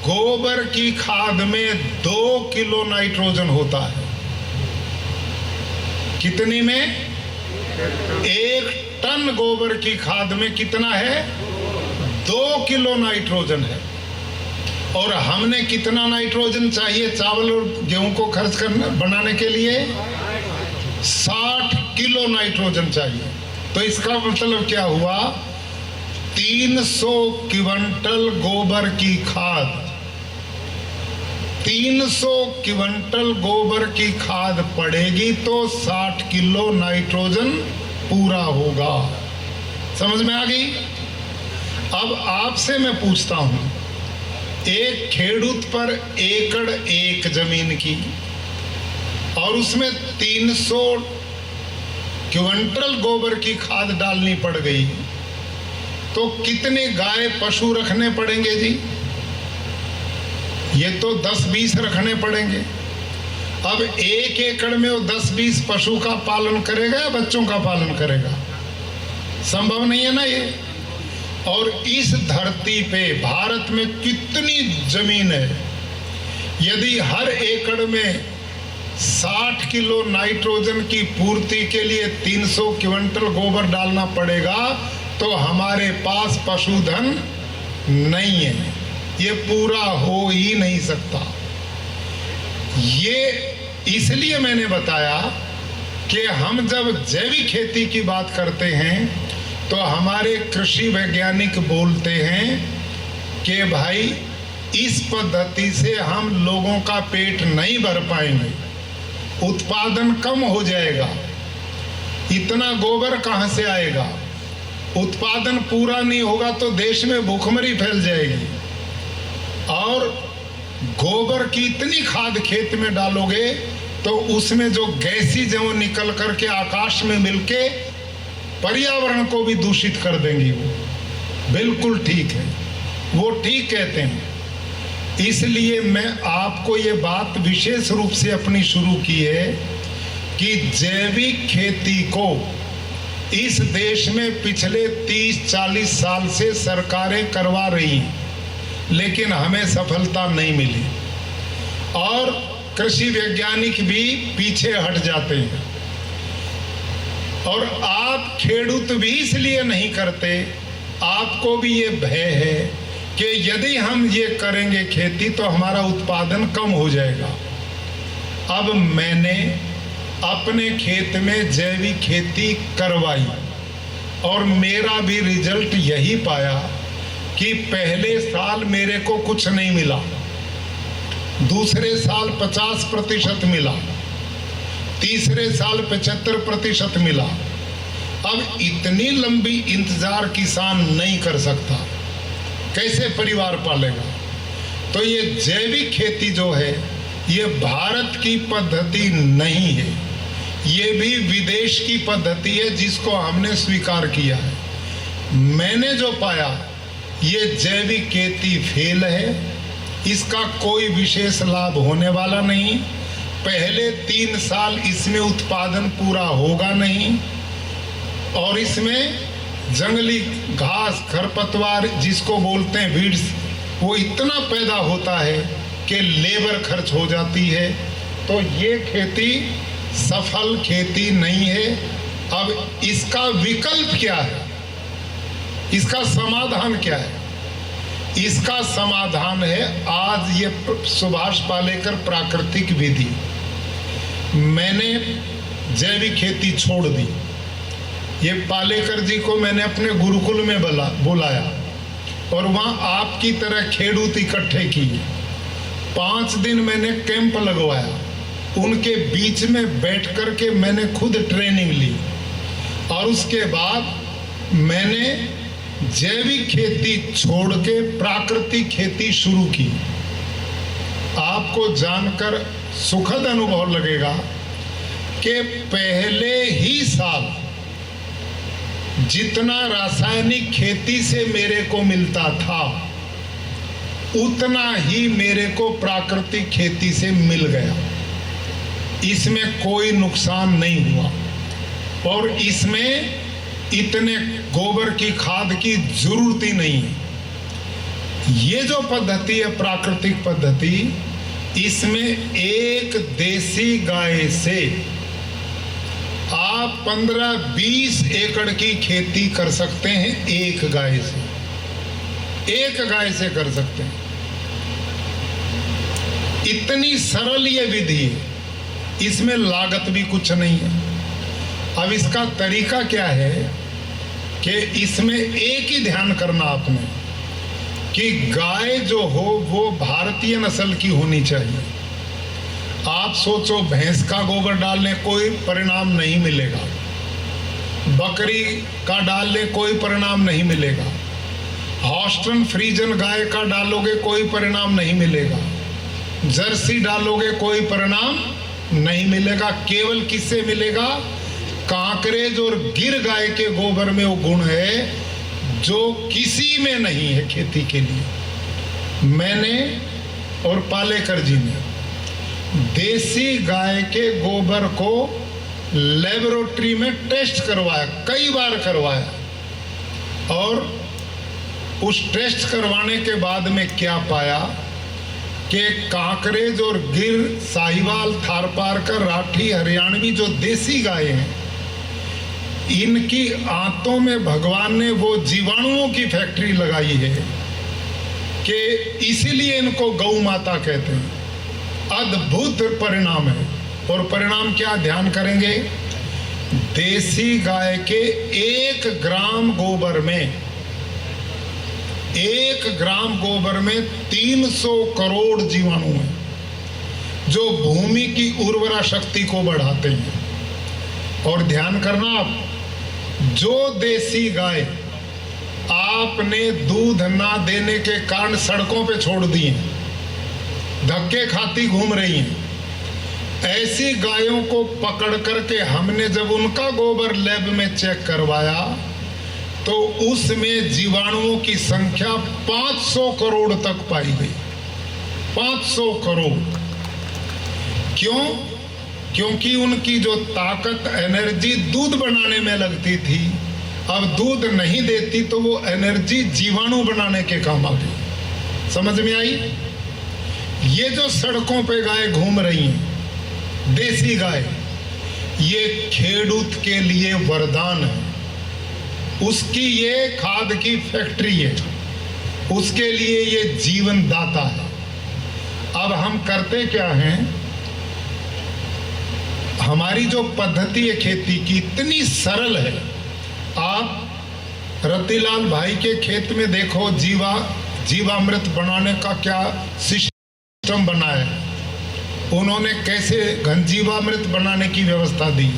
गोबर की खाद में 2 किलो नाइट्रोजन होता है। कितनी में? 1 टन गोबर की खाद में कितना है? 2 किलो नाइट्रोजन है। और हमने कितना नाइट्रोजन चाहिए चावल और गेहूं को खर्च करने बनाने के लिए? 60 किलो नाइट्रोजन चाहिए। तो इसका मतलब क्या हुआ? 300 क्विंटल गोबर की खाद, 300 क्विंटल गोबर की खाद पड़ेगी तो 60 किलो नाइट्रोजन पूरा होगा। समझ में आ गई? अब आपसे मैं पूछता हूं, एक खेडूत पर एकड़ 1 जमीन की और उसमें 300 क्विंटल गोबर की खाद डालनी पड़ गई तो कितने गाय पशु रखने पड़ेंगे जी? ये तो 10-20 रखने पड़ेंगे। अब 1 एकड़ में वो 10-20 पशु का पालन करेगा या बच्चों का पालन करेगा? संभव नहीं है ना ये। और इस धरती पे भारत में कितनी जमीन है, यदि हर एकड़ में 60 किलो नाइट्रोजन की पूर्ति के लिए 300 क्विंटल गोबर डालना पड़ेगा तो हमारे पास पशुधन नहीं है, ये पूरा हो ही नहीं सकता। ये इसलिए मैंने बताया कि हम जब जैविक खेती की बात करते हैं तो हमारे कृषि वैज्ञानिक बोलते हैं कि भाई इस पद्धति से हम लोगों का पेट नहीं भर पाएंगे, उत्पादन कम हो जाएगा, इतना गोबर कहाँ से आएगा, उत्पादन पूरा नहीं होगा तो देश में भूखमरी फैल जाएगी। और गोबर की इतनी खाद खेत में डालोगे तो उसमें जो गैसी जो निकल करके आकाश में मिलके पर्यावरण को भी दूषित कर देंगी। वो बिल्कुल ठीक है, वो ठीक कहते हैं। इसलिए मैं आपको ये बात विशेष रूप से अपनी शुरू की है कि जैविक खेती को इस देश में पिछले 30-40 साल से सरकारें करवा रही हैं, लेकिन हमें सफलता नहीं मिली और कृषि वैज्ञानिक भी पीछे हट जाते हैं। और आप खेडूत भी इसलिए नहीं करते, आपको भी ये भय है कि यदि हम ये करेंगे खेती तो हमारा उत्पादन कम हो जाएगा। अब मैंने अपने खेत में जैविक खेती करवाई और मेरा भी रिजल्ट यही पाया कि पहले साल मेरे को कुछ नहीं मिला, दूसरे साल 50% मिला, तीसरे साल 75% मिला। अब इतनी लंबी इंतजार किसान नहीं कर सकता, कैसे परिवार पालेगा? तो ये जैविक खेती जो है ये भारत की पद्धति नहीं है, ये भी विदेश की पद्धति है जिसको हमने स्वीकार किया है। मैंने जो पाया ये जैविक खेती फेल है, इसका कोई विशेष लाभ होने वाला नहीं। पहले 3 साल इसमें उत्पादन पूरा होगा नहीं और इसमें जंगली घास खरपतवार जिसको बोलते हैं वीड्स, वो इतना पैदा होता है कि लेबर खर्च हो जाती है। तो ये खेती सफल खेती नहीं है। अब इसका विकल्प क्या है, इसका समाधान क्या है? इसका समाधान है आज ये सुभाष पालेकर प्राकृतिक विधि। मैंने जैविक खेती छोड़ दी। ये पालेकर जी को मैंने अपने गुरुकुल में बुलाया और वहाँ आपकी तरह खेडूत इकट्ठे किए। 5 दिन मैंने कैंप लगवाया, उनके बीच में बैठ कर के मैंने खुद ट्रेनिंग ली और उसके बाद मैंने जैविक खेती छोड़ के प्राकृतिक खेती शुरू की। आपको जानकर सुखद अनुभव लगेगा कि पहले ही साल जितना रासायनिक खेती से मेरे को मिलता था उतना ही मेरे को प्राकृतिक खेती से मिल गया। इसमें कोई नुकसान नहीं हुआ। और इसमें इतने गोबर की खाद की जरूरत ही नहीं है। ये जो पद्धति है प्राकृतिक पद्धति, इसमें एक देसी गाय से आप 15-20 एकड़ की खेती कर सकते हैं। एक गाय से कर सकते हैं। इतनी सरल ये विधि है, इसमें लागत भी कुछ नहीं है। अब इसका तरीका क्या है कि इसमें एक ही ध्यान करना आपने कि गाय जो हो वो भारतीय नस्ल की होनी चाहिए। आप सोचो भैंस का गोबर डालने कोई परिणाम नहीं मिलेगा, बकरी का डालने कोई परिणाम नहीं मिलेगा, हॉस्टन फ्रीजन गाय का डालोगे कोई परिणाम नहीं मिलेगा, जर्सी डालोगे कोई परिणाम नहीं मिलेगा। केवल किससे मिलेगा? कांकरेज और गिर गाय के गोबर में वो गुण है जो किसी में नहीं है खेती के लिए। मैंने और पालेकर जी ने देसी गाय के गोबर को लेबोरेटरी में टेस्ट करवाया, कई बार करवाया, और उस टेस्ट करवाने के बाद में क्या पाया कि कांकरेज और गिर, साहिवाल, थारपारकर, राठी, हरियाणवी जो देसी गाय हैं, इनकी आंतों में भगवान ने वो जीवाणुओं की फैक्ट्री लगाई है कि इसीलिए इनको गौ माता कहते हैं। अद्भुत परिणाम है। और परिणाम क्या, ध्यान करेंगे, देसी गाय के 1 ग्राम गोबर में 300 करोड़ जीवाणु हैं जो भूमि की उर्वरा शक्ति को बढ़ाते हैं। और ध्यान करना आप, जो देसी गाय आपने दूध ना देने के कारण सड़कों पे छोड़ दी हैं, धक्के खाती घूम रही हैं, ऐसी गायों को पकड़ करके हमने जब उनका गोबर लैब में चेक करवाया तो उसमें जीवाणुओं की संख्या 500 करोड़ तक पाई गई। 500 करोड़। क्यों? क्योंकि उनकी जो ताकत, एनर्जी दूध बनाने में लगती थी, अब दूध नहीं देती तो वो एनर्जी जीवाणु बनाने के काम आ गई। समझ में आई? ये जो सड़कों पे गाय घूम रही हैं, देसी गाय, ये खेडूत के लिए वरदान है। उसकी ये खाद की फैक्ट्री है, उसके लिए ये जीवन दाता है। अब हम करते क्या हैं, हमारी जो पद्धति है खेती की इतनी सरल है। आप रतिलाल भाई के खेत में देखो, जीवामृत बनाने का क्या सिस्टम बनाया है, उन्होंने कैसे घनजीवामृत बनाने की व्यवस्था दी।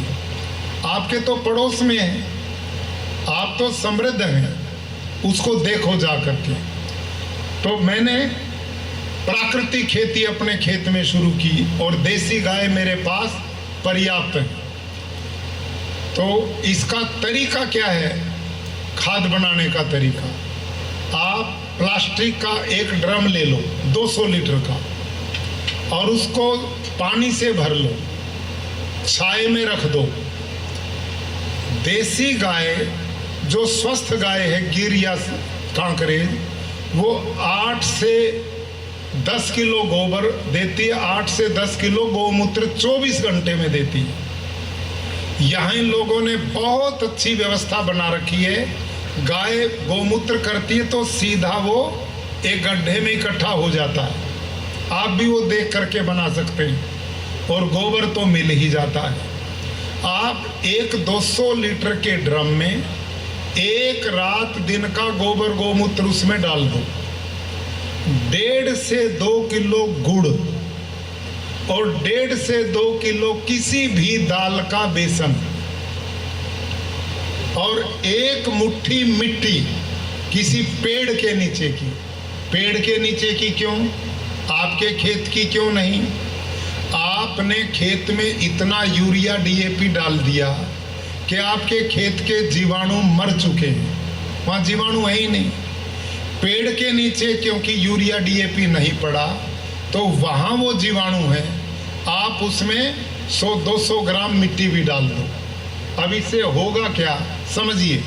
आपके तो पड़ोस में है, आप तो समृद्ध हैं, उसको देखो जा करके। तो मैंने प्राकृतिक खेती अपने खेत में शुरू की और देसी गाय मेरे पास पर्याप्त है। तो इसका तरीका क्या है, खाद बनाने का तरीका, आप प्लास्टिक का एक ड्रम ले लो 200 लीटर का और उसको पानी से भर लो, छाए में रख दो। देसी गाय जो स्वस्थ गाय है, गिर या कांकरेज, वो 8 से 10 किलो गोबर देती है, 8 से 10 किलो गौमूत्र 24 घंटे में देती है। यहाँ इन लोगों ने बहुत अच्छी व्यवस्था बना रखी है। गाय गौमूत्र करती है तो सीधा वो एक गड्ढे में इकट्ठा हो जाता है। आप भी वो देख करके बना सकते हैं और गोबर तो मिल ही जाता है। आप एक 200 लीटर के ड्रम में एक रात दिन का गोबर गौमूत्र उसमें डाल दो, 1.5 से 2 किलो गुड़ और 1.5 से 2 किलो किसी भी दाल का बेसन और 1 मुट्ठी मिट्टी किसी पेड़ के नीचे की। पेड़ के नीचे की क्यों? आपके खेत की क्यों नहीं? आपने खेत में इतना यूरिया डीएपी डाल दिया कि आपके खेत के जीवाणु मर चुके हैं, वहाँ जीवाणु है ही नहीं। पेड़ के नीचे क्योंकि यूरिया डीएपी नहीं पड़ा तो वहाँ वो जीवाणु है। आप उसमें 100-200 ग्राम मिट्टी भी डाल दो, अब इससे होगा क्या समझिए।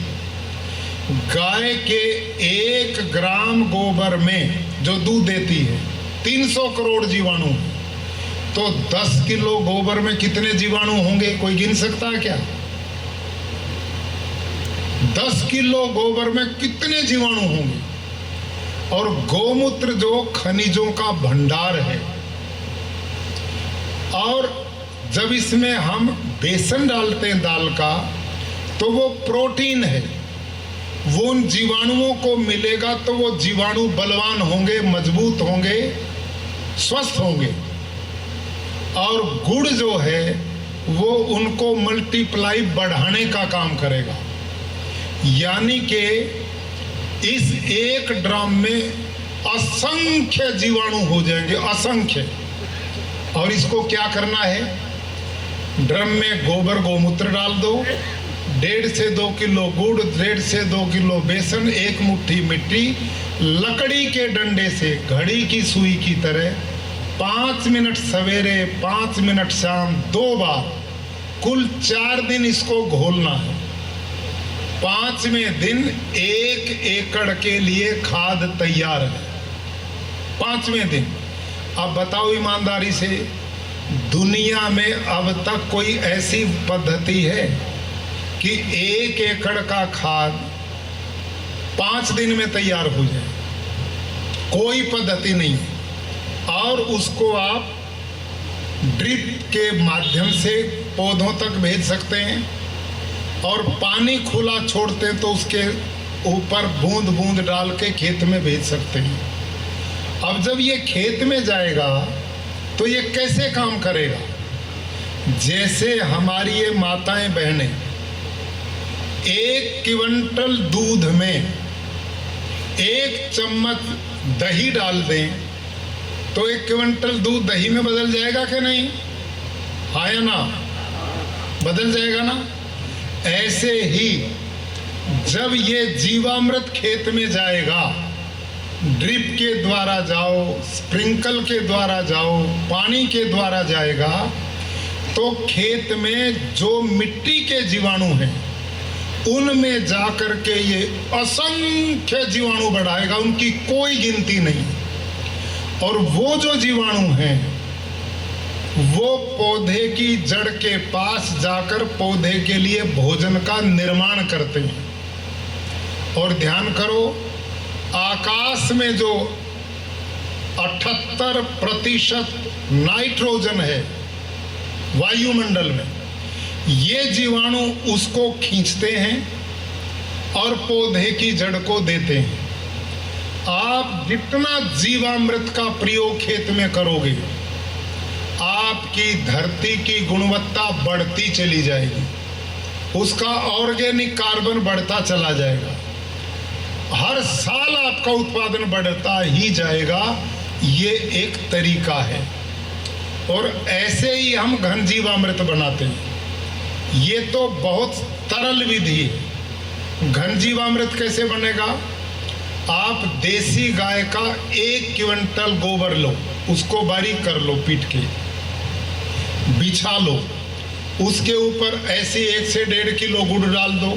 गाय के 1 ग्राम गोबर में जो दूध देती है 300 करोड़ जीवाणु, तो 10 किलो गोबर में कितने जीवाणु होंगे, कोई गिन सकता है क्या? 10 किलो गोबर में कितने जीवाणु होंगे? और गोमूत्र जो खनिजों का भंडार है, और जब इसमें हम बेसन डालते हैं दाल का, तो वो प्रोटीन है, वो उन जीवाणुओं को मिलेगा तो वो जीवाणु बलवान होंगे, मजबूत होंगे, स्वस्थ होंगे। और गुड़ जो है वो उनको मल्टीप्लाई बढ़ाने का काम करेगा। यानी कि इस 1 ड्रम में असंख्य जीवाणु हो जाएंगे, असंख्य। और इसको क्या करना है, ड्रम में गोबर गोमूत्र डाल दो, 1.5 से 2 किलो गुड़, 1.5 से 2 किलो बेसन, 1 मुट्ठी मिट्टी, लकड़ी के डंडे से घड़ी की सुई की तरह 5 मिनट सवेरे 5 मिनट शाम 2 बार, कुल 4 दिन इसको घोलना है। 5वें दिन 1 एकड़ के लिए खाद तैयार है, 5वें दिन। अब बताओ ईमानदारी से, दुनिया में अब तक कोई ऐसी पद्धति है कि 1 एकड़ का खाद 5 दिन में तैयार हो जाए? कोई पद्धति नहीं है। और उसको आप ड्रिप के माध्यम से पौधों तक भेज सकते हैं, और पानी खुला छोड़ते हैं तो उसके ऊपर बूंद बूंद डाल के खेत में भेज सकते हैं। अब जब ये खेत में जाएगा तो ये कैसे काम करेगा? जैसे हमारी ये माताएं बहनें 1 क्विंटल दूध में 1 चम्मच दही डाल दें, तो 1 क्विंटल दूध दही में बदल जाएगा कि नहीं? हाँ या ना? बदल जाएगा ना? ऐसे ही जब ये जीवामृत खेत में जाएगा, ड्रिप के द्वारा जाओ, स्प्रिंकल के द्वारा जाओ, पानी के द्वारा जाएगा, तो खेत में जो मिट्टी के जीवाणु हैं उनमें जाकर के ये असंख्य जीवाणु बढ़ाएगा, उनकी कोई गिनती नहीं। और वो जो जीवाणु हैं वो पौधे की जड़ के पास जाकर पौधे के लिए भोजन का निर्माण करते हैं। और ध्यान करो, आकाश में जो 78% नाइट्रोजन है वायुमंडल में, ये जीवाणु उसको खींचते हैं और पौधे की जड़ को देते हैं। आप जितना जीवामृत का प्रयोग खेत में करोगे, आपकी धरती की गुणवत्ता बढ़ती चली जाएगी, उसका ऑर्गेनिक कार्बन बढ़ता चला जाएगा, हर साल आपका उत्पादन बढ़ता ही जाएगा। ये एक तरीका है। और ऐसे ही हम घन जीवामृत बनाते हैं। ये तो बहुत सरल विधि है। घन जीवामृत कैसे बनेगा? आप देसी गाय का 1 क्विंटल गोबर लो, उसको बारीक कर लो, पीट के बिछा लो, उसके ऊपर ऐसे 1 से 1.5 किलो गुड़ डाल दो,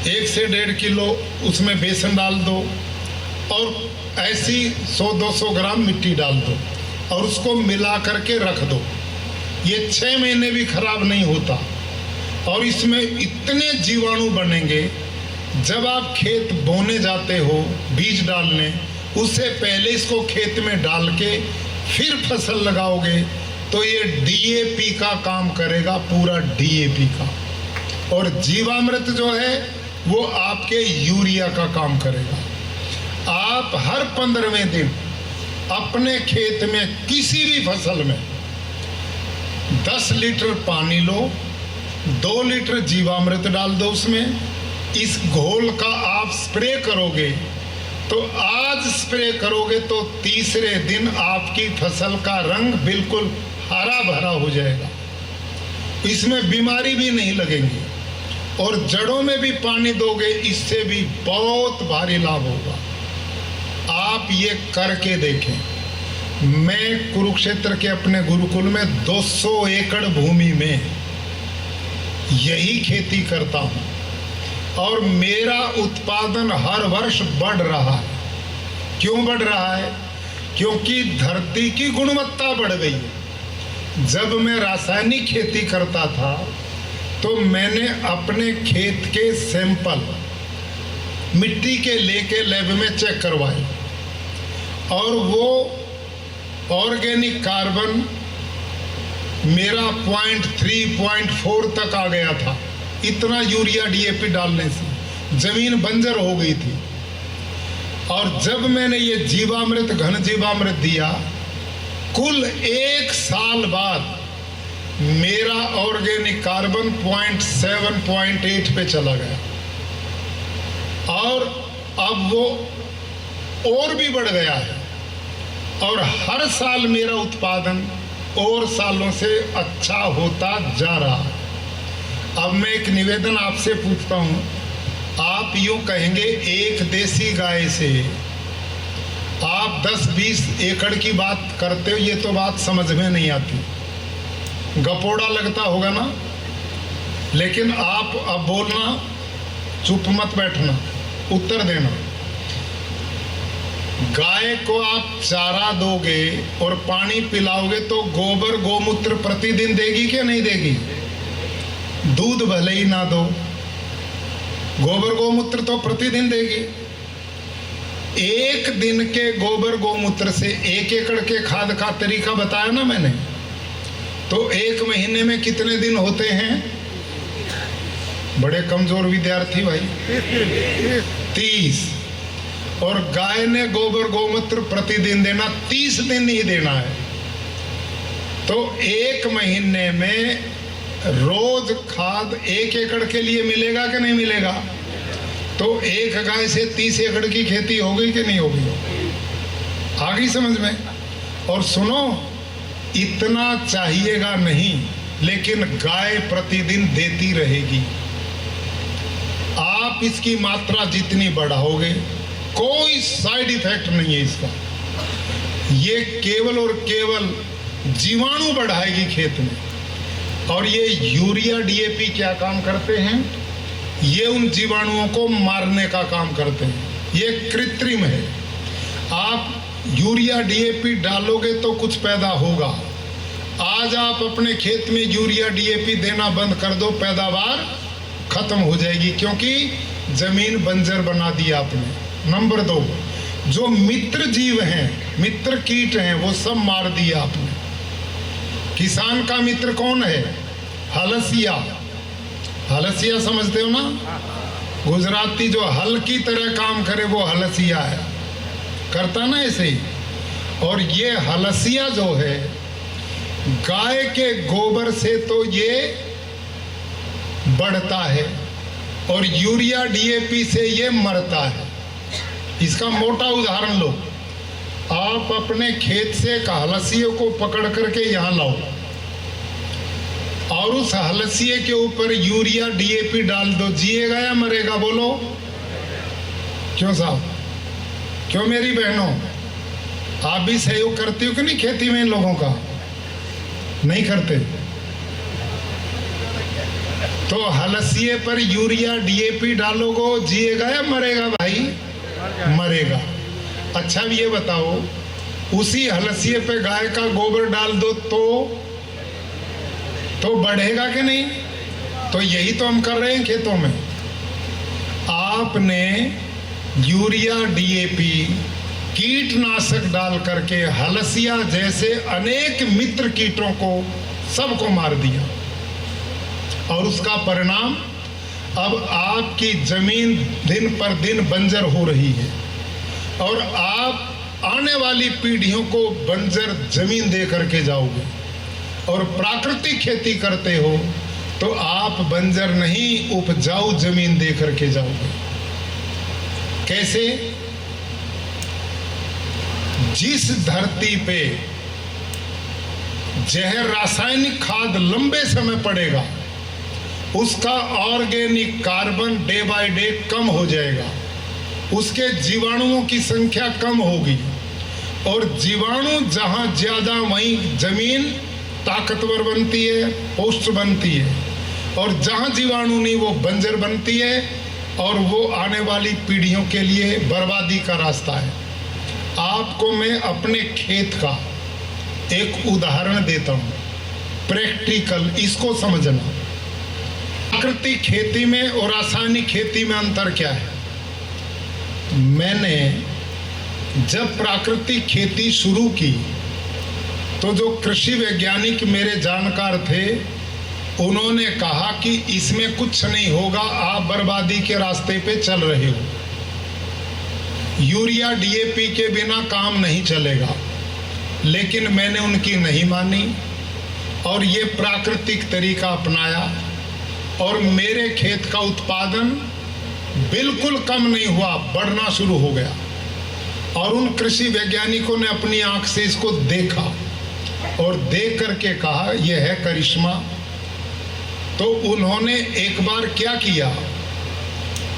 1 से 1.5 किलो उसमें बेसन डाल दो, और ऐसी 100-200 ग्राम मिट्टी डाल दो, और उसको मिला करके रख दो। ये 6 महीने भी खराब नहीं होता। और इसमें इतने जीवाणु बनेंगे, जब आप खेत बोने जाते हो बीज डालने, उससे पहले इसको खेत में डाल के फिर फसल लगाओगे, तो ये DAP का काम करेगा, पूरा DAP का। और जीवामृत जो है वो आपके यूरिया का काम करेगा। आप हर 15वें दिन अपने खेत में किसी भी फसल में 10 लीटर पानी लो, 2 लीटर जीवामृत डाल दो उसमें, इस घोल का आप स्प्रे करोगे, तो आज स्प्रे करोगे तो तीसरे दिन आपकी फसल का रंग बिल्कुल हरा भरा हो जाएगा, इसमें बीमारी भी नहीं लगेंगी। और जड़ों में भी पानी दोगे, इससे भी बहुत भारी लाभ होगा। आप ये करके देखें। मैं कुरुक्षेत्र के अपने गुरुकुल में 200 एकड़ भूमि में यही खेती करता हूँ और मेरा उत्पादन हर वर्ष बढ़ रहा है। क्यों बढ़ रहा है? क्योंकि धरती की गुणवत्ता बढ़ गई है। जब मैं रासायनिक खेती करता था तो मैंने अपने खेत के सैंपल मिट्टी के लेके लैब में चेक करवाए और वो ऑर्गेनिक कार्बन मेरा 0.3-0.4 तक आ गया था। इतना यूरिया डीएपी डालने से ज़मीन बंजर हो गई थी। और जब मैंने ये जीवामृत, घन जीवामृत दिया, कुल 1 साल बाद मेरा ऑर्गेनिक कार्बन 0.7-0.8 पे चला गया और अब वो और भी बढ़ गया है और हर साल मेरा उत्पादन और सालों से अच्छा होता जा रहा है। अब मैं एक निवेदन आपसे पूछता हूँ, आप यूँ कहेंगे एक देसी गाय से आप 10-20 एकड़ की बात करते हो, ये तो बात समझ में नहीं आती, गपोड़ा लगता होगा ना। लेकिन आप अब बोलना, चुप मत बैठना, उत्तर देना। गाय को आप चारा दोगे और पानी पिलाओगे तो गोबर गोमूत्र प्रतिदिन देगी क्या नहीं देगी? दूध भले ही ना दो, गोबर गोमूत्र तो प्रतिदिन देगी। एक दिन के गोबर गोमूत्र से 1 एकड़ के खाद का तरीका बताया ना मैंने, तो 1 महीने में कितने दिन होते हैं? बड़े कमजोर विद्यार्थी भाई, 30। और गाय ने गोबर गोमूत्र प्रतिदिन देना 30 दिन ही देना है। तो 1 महीने में रोज खाद 1 एकड़ के लिए मिलेगा कि नहीं मिलेगा? तो एक गाय से 30 एकड़ की खेती हो गई कि नहीं होगी? आ गई समझ में? और सुनो, इतना चाहिएगा नहीं, लेकिन गाय प्रतिदिन देती रहेगी। आप इसकी मात्रा जितनी बढ़ाओगे, कोई साइड इफेक्ट नहीं है इसका। ये केवल और केवल जीवाणु बढ़ाएगी खेत में। और ये यूरिया डीएपी क्या काम करते हैं? ये उन जीवाणुओं को मारने का काम करते हैं। ये कृत्रिम है। आप यूरिया डीएपी डालोगे तो कुछ पैदा होगा। आज आप अपने खेत में यूरिया डीएपी देना बंद कर दो, पैदावार खत्म हो जाएगी, क्योंकि जमीन बंजर बना दी आपने। नंबर 2, जो मित्र जीव हैं, मित्र कीट हैं, वो सब मार दिए आपने। किसान का मित्र कौन है? हलसिया। हलसिया समझते हो ना? गुजराती जो हल की तरह काम करे वो हलसिया है, करता ना ऐसे ही। और ये हलसिया जो है, गाय के गोबर से तो ये बढ़ता है और यूरिया डीएपी से ये मरता है। इसका मोटा उदाहरण लो, आप अपने खेत से एक हलसिए को पकड़ करके यहाँ लाओ और उस हलसिए के ऊपर यूरिया डीएपी डाल दो, जिएगा या मरेगा? बोलो क्यों साहब? क्यों मेरी बहनों? आप भी सहयोग करती हो कि नहीं खेती में इन लोगों का? नहीं करते। तो हलसिए पर यूरिया डीएपी डालोगे, जिएगा या मरेगा भाई? मरेगा। अच्छा अब ये बताओ, उसी हलसिए पे गाय का गोबर डाल दो तो बढ़ेगा कि नहीं? तो यही तो हम कर रहे हैं खेतों में। आपने यूरिया डीएपी कीटनाशक डाल करके हलसिया जैसे अनेक मित्र कीटों को सबको मार दिया और उसका परिणाम अब आपकी जमीन दिन पर दिन बंजर हो रही है और आप आने वाली पीढ़ियों को बंजर जमीन दे करके जाओगे। और प्राकृतिक खेती करते हो तो आप बंजर नहीं, उपजाऊ जमीन दे करके जाओगे। कैसे? जिस धरती पे जहर रासायनिक खाद लंबे समय पड़ेगा, उसका organic carbon day by day कम हो जाएगा, उसके जीवाणुओं की संख्या कम होगी और जीवाणु जहां ज्यादा वहीं जमीन ताकतवर बनती है, पुष्ट बनती है। और जहाँ जीवाणु नहीं वो बंजर बनती है और वो आने वाली पीढ़ियों के लिए बर्बादी का रास्ता है। आपको मैं अपने खेत का एक उदाहरण देता हूँ, प्रैक्टिकल, इसको समझना। प्राकृतिक खेती में और रासायनिक खेती में अंतर क्या है? मैंने जब प्राकृतिक खेती शुरू की तो जो कृषि वैज्ञानिक मेरे जानकार थे उन्होंने कहा कि इसमें कुछ नहीं होगा, आप बर्बादी के रास्ते पे चल रहे हो, यूरिया डीएपी के बिना काम नहीं चलेगा। लेकिन मैंने उनकी नहीं मानी और ये प्राकृतिक तरीका अपनाया और मेरे खेत का उत्पादन बिल्कुल कम नहीं हुआ, बढ़ना शुरू हो गया। और उन कृषि वैज्ञानिकों ने अपनी आंख से इसको देखा और देख करके कहा यह है करिश्मा। तो उन्होंने एक बार क्या किया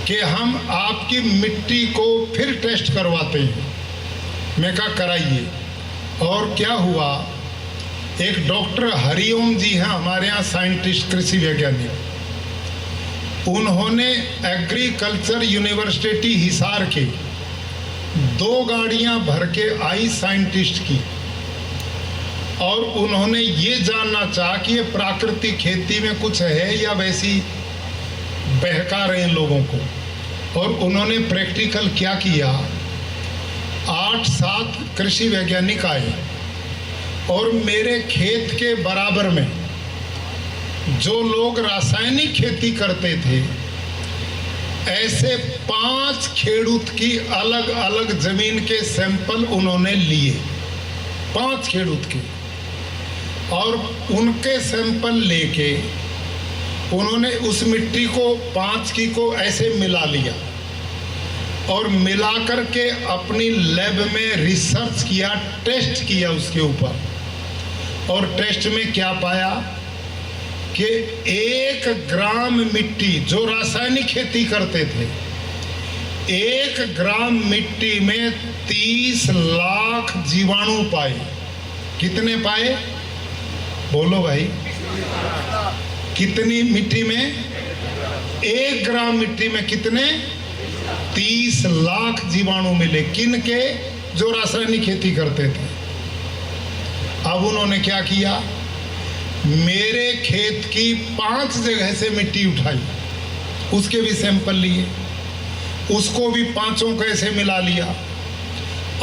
कि हम आपकी मिट्टी को फिर टेस्ट करवाते हैं। मैं कहा कराइए। और क्या हुआ, एक डॉक्टर हरिओम जी हैं हमारे यहाँ साइंटिस्ट, कृषि वैज्ञानिक, उन्होंने एग्रीकल्चर यूनिवर्सिटी हिसार के 2 गाड़ियां भर के आई साइंटिस्ट की और उन्होंने ये जानना चाहा कि ये प्राकृतिक खेती में कुछ है या वैसी बहका रहे हैं लोगों को। और उन्होंने प्रैक्टिकल क्या किया, 8-7 कृषि वैज्ञानिक आए और मेरे खेत के बराबर में जो लोग रासायनिक खेती करते थे ऐसे 5 खेडूत की अलग अलग जमीन के सैंपल उन्होंने लिए, 5 खेडूत के, और उनके सैंपल लेके उन्होंने उस मिट्टी को 5 की को ऐसे मिला लिया और मिला करके अपनी लैब में रिसर्च किया, टेस्ट किया उसके ऊपर। और टेस्ट में क्या पाया कि 1 ग्राम मिट्टी, जो रासायनिक खेती करते थे, 1 ग्राम मिट्टी में 30 लाख जीवाणु पाए। कितने पाए बोलो भाई, कितनी मिट्टी में? 1 ग्राम मिट्टी में कितने? 30 लाख जीवाणु मिले। किन के? जो रासायनिक खेती करते थे। अब उन्होंने क्या किया, मेरे खेत की 5 जगह से मिट्टी उठाई, उसके भी सैंपल लिए, उसको भी 5 को ऐसे मिला लिया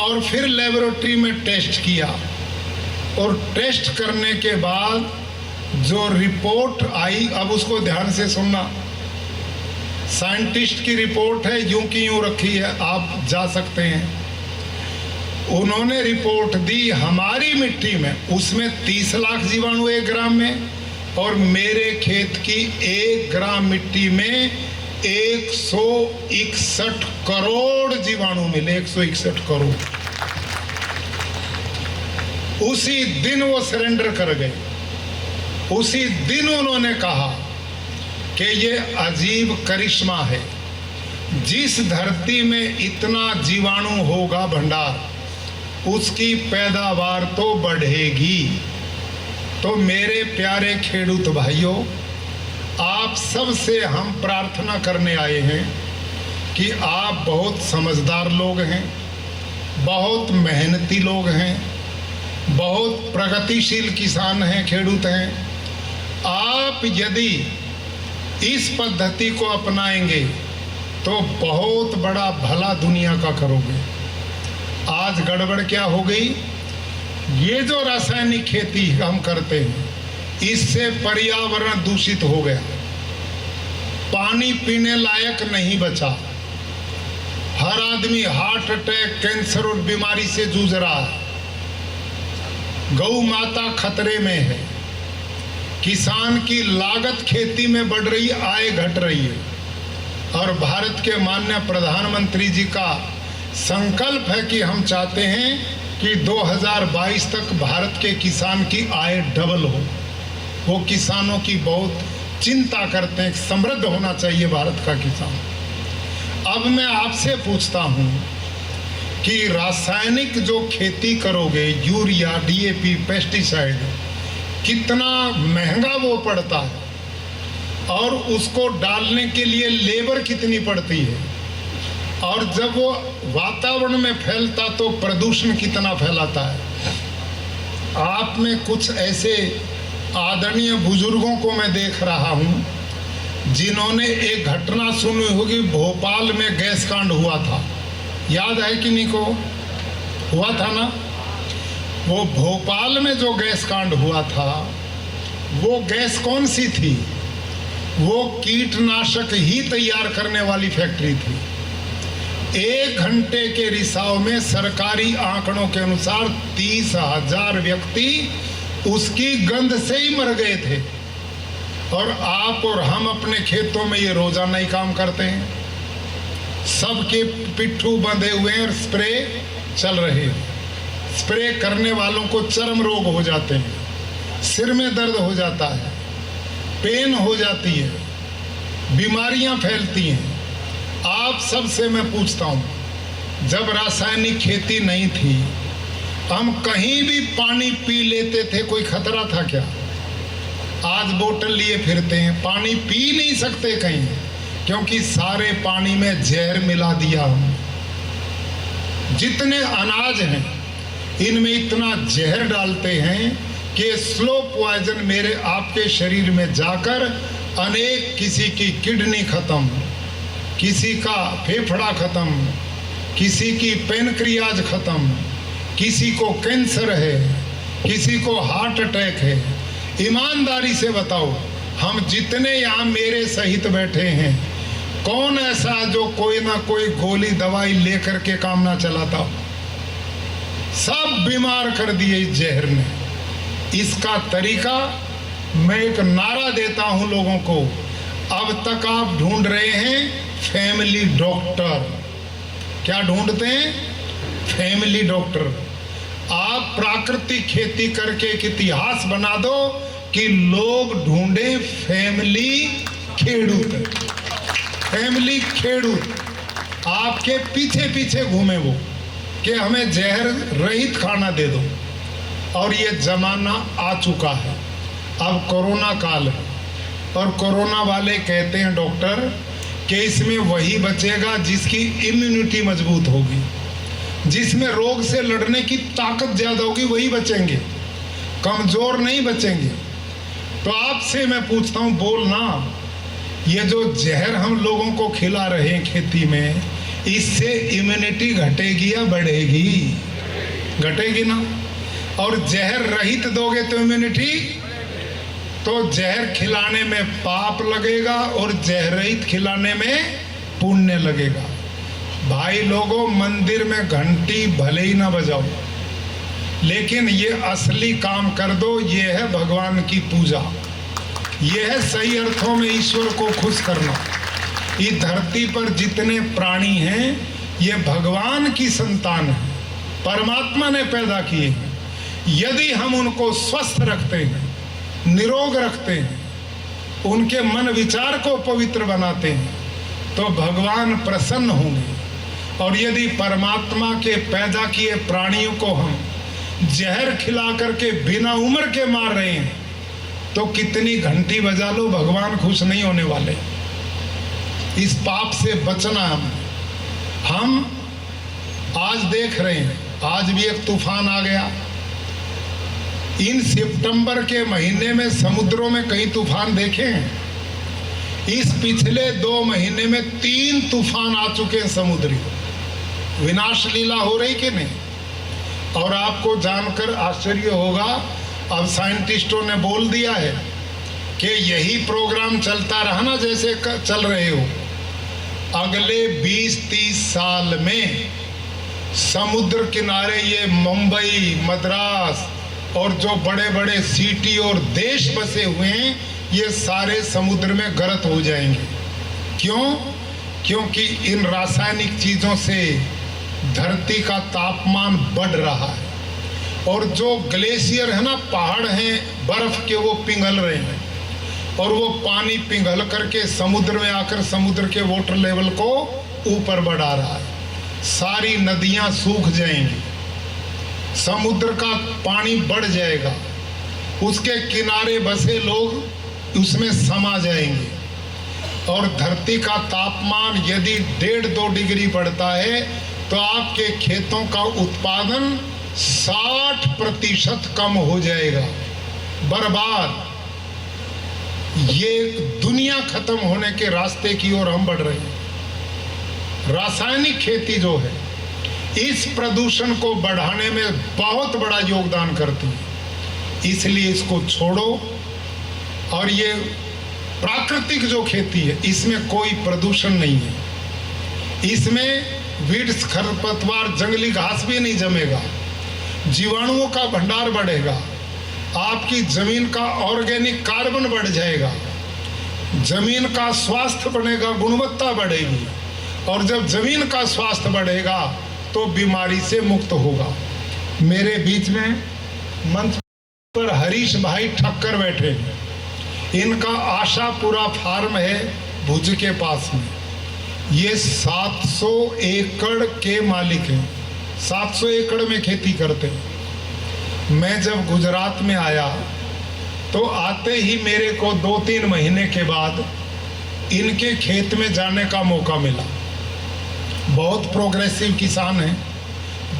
और फिर लेबोरेटरी में टेस्ट किया। और टेस्ट करने के बाद जो रिपोर्ट आई, अब उसको ध्यान से सुनना, साइंटिस्ट की रिपोर्ट है, यूं की यूं रखी है, आप जा सकते हैं। उन्होंने रिपोर्ट दी हमारी मिट्टी में, उसमें 30 लाख जीवाणु 1 ग्राम में, और मेरे खेत की 1 ग्राम मिट्टी में 161 करोड़ जीवाणु मिले, 161 करोड़। उसी दिन वो सरेंडर कर गए। उसी दिन उन्होंने कहा कि ये अजीब करिश्मा है, जिस धरती में इतना जीवाणु होगा भंडार, उसकी पैदावार तो बढ़ेगी। तो मेरे प्यारे खेडूत भाइयों, आप सब से हम प्रार्थना करने आए हैं कि आप बहुत समझदार लोग हैं, बहुत मेहनती लोग हैं, बहुत प्रगतिशील किसान हैं, खेडूत हैं। आप यदि इस पद्धति को अपनाएंगे तो बहुत बड़ा भला दुनिया का करोगे। आज गड़बड़ क्या हो गई, ये जो रासायनिक खेती हम करते हैं इससे पर्यावरण दूषित हो गया, पानी पीने लायक नहीं बचा, हर आदमी हार्ट अटैक, कैंसर और बीमारी से जूझ रहा है, गौ माता खतरे में है, किसान की लागत खेती में बढ़ रही, आय घट रही है। और भारत के माननीय प्रधानमंत्री जी का संकल्प है कि हम चाहते हैं कि 2022 तक भारत के किसान की आय डबल हो। वो किसानों की बहुत चिंता करते हैं, समृद्ध होना चाहिए भारत का किसान। अब मैं आपसे पूछता हूं कि रासायनिक जो खेती करोगे, यूरिया, डीएपी, पेस्टिसाइड, कितना महंगा वो पड़ता है। और उसको डालने के लिए लेबर कितनी पड़ती है, और जब वो वातावरण में फैलता तो प्रदूषण कितना फैलाता है। आप में कुछ ऐसे आदरणीय बुजुर्गों को मैं देख रहा हूँ जिन्होंने एक घटना सुनी होगी, भोपाल में गैस कांड हुआ था, याद है कि नहीं को? हुआ था ना? वो भोपाल में जो गैस कांड हुआ था, वो गैस कौन सी थी? वो कीटनाशक ही तैयार करने वाली फैक्ट्री थी। 1 घंटे के रिसाव में सरकारी आंकड़ों के अनुसार 30,000 व्यक्ति उसकी गंध से ही मर गए थे। और आप और हम अपने खेतों में ये रोजाना ही काम करते हैं, सबके पिट्ठू बंधे हुए हैं और स्प्रे चल रहे हैं। स्प्रे करने वालों को चर्म रोग हो जाते हैं, सिर में दर्द हो जाता है, पेन हो जाती है, बीमारियां फैलती हैं। आप सबसे मैं पूछता हूं, जब रासायनिक खेती नहीं थी, हम कहीं भी पानी पी लेते थे, कोई खतरा था क्या? आज बोतल लिए फिरते हैं, पानी पी नहीं सकते कहीं, क्योंकि सारे पानी में जहर मिला दिया हमने। जितने अनाज हैं इनमें इतना जहर डालते हैं कि स्लो पॉइजन मेरे आपके शरीर में जाकर अनेक, किसी की किडनी खत्म, किसी का फेफड़ा खत्म, किसी की पेनक्रियाज खत्म, किसी को कैंसर है, किसी को हार्ट अटैक है। ईमानदारी से बताओ, हम जितने यहाँ मेरे सहित बैठे हैं, कौन ऐसा जो कोई ना कोई गोली दवाई लेकर के काम ना चलाता हो? सब बीमार कर दिए इस जहर ने। इसका तरीका, मैं एक नारा देता हूं लोगों को, अब तक आप ढूंढ रहे हैं फैमिली डॉक्टर। क्या ढूंढते हैं? Family doctor. आप प्राकृतिक खेती करके एक इतिहास बना दो कि लोग ढूंढे फैमिली खेड़ूत। फैमिली खेड़ूत आपके पीछे पीछे घूमे वो कि हमें जहर रहित खाना दे दो। और ये जमाना आ चुका है, अब कोरोना काल है, और कोरोना वाले कहते हैं डॉक्टर कि इसमें वही बचेगा जिसकी इम्यूनिटी मजबूत होगी, जिसमें रोग से लड़ने की ताकत ज्यादा होगी, वही बचेंगे, कमजोर नहीं बचेंगे। तो आपसे मैं पूछता हूं, बोलना, ये जो जहर हम लोगों को खिला रहे हैं खेती में, इससे इम्यूनिटी घटेगी या बढ़ेगी? घटेगी ना। और जहर रहित दोगे तो इम्यूनिटी, तो जहर खिलाने में पाप लगेगा और जहर रहित खिलाने में पुण्य लगेगा। भाई लोगों, मंदिर में घंटी भले ही ना बजाओ, लेकिन ये असली काम कर दो, ये है भगवान की पूजा, ये है सही अर्थों में ईश्वर को खुश करना। इस धरती पर जितने प्राणी हैं ये भगवान की संतान है, परमात्मा ने पैदा किए हैं। यदि हम उनको स्वस्थ रखते हैं, निरोग रखते हैं, उनके मन विचार को पवित्र बनाते हैं, तो भगवान प्रसन्न होंगे। और यदि परमात्मा के पैदा किए प्राणियों को हम जहर खिला करके बिना उम्र के मार रहे हैं, तो कितनी घंटी बजा लो, भगवान खुश नहीं होने वाले। इस पाप से बचना हम आज देख रहे हैं, आज भी एक तूफान आ गया। इन सितंबर के महीने में समुद्रों में कई तूफान देखे हैं। इस पिछले 2 महीने में 3 तूफान आ चुके हैं समुद्री। विनाश लीला हो रही कि नहीं? और आपको जानकर आश्चर्य होगा, अब साइंटिस्टों ने बोल दिया है कि यही प्रोग्राम चलता रहा ना जैसे चल रहे हो, अगले 20-30 साल में समुद्र किनारे ये मुंबई, मद्रास और जो बड़े बड़े सिटी और देश बसे हुए हैं, ये सारे समुद्र में गर्क हो जाएंगे। क्यों? क्योंकि इन रासायनिक चीज़ों से धरती का तापमान बढ़ रहा है, और जो ग्लेशियर है ना, पहाड़ हैं बर्फ के, वो पिघल रहे हैं, और वो पानी पिघल करके समुद्र में आकर समुद्र के वाटर लेवल को ऊपर बढ़ा रहा है। सारी नदियां सूख जाएंगी, समुद्र का पानी बढ़ जाएगा, उसके किनारे बसे लोग उसमें समा जाएंगे। और धरती का तापमान यदि 1.5-2 डिग्री बढ़ता है तो आपके खेतों का उत्पादन 60% कम हो जाएगा, बर्बाद। ये दुनिया खत्म होने के रास्ते की ओर हम बढ़ रहे हैं। रासायनिक खेती जो है इस प्रदूषण को बढ़ाने में बहुत बड़ा योगदान करती है, इसलिए इसको छोड़ो। और ये प्राकृतिक जो खेती है इसमें कोई प्रदूषण नहीं है, इसमें वीड्स, खरपतवार, जंगली घास भी नहीं जमेगा, जीवाणुओं का भंडार बढ़ेगा, आपकी जमीन का ऑर्गेनिक कार्बन बढ़ जाएगा, जमीन का स्वास्थ्य बढ़ेगा, गुणवत्ता बढ़ेगी। और जब जमीन का स्वास्थ्य बढ़ेगा तो बीमारी से मुक्त होगा। मेरे बीच में मंच पर हरीश भाई ठक्कर बैठे हैं। इनका आशापुरा फार्म है भुज के पास में। ये 700 एकड़ के मालिक हैं, 700 एकड़ में खेती करते हैं। मैं जब गुजरात में आया तो आते ही मेरे को 2-3 महीने के बाद इनके खेत में जाने का मौका मिला। बहुत प्रोग्रेसिव किसान हैं,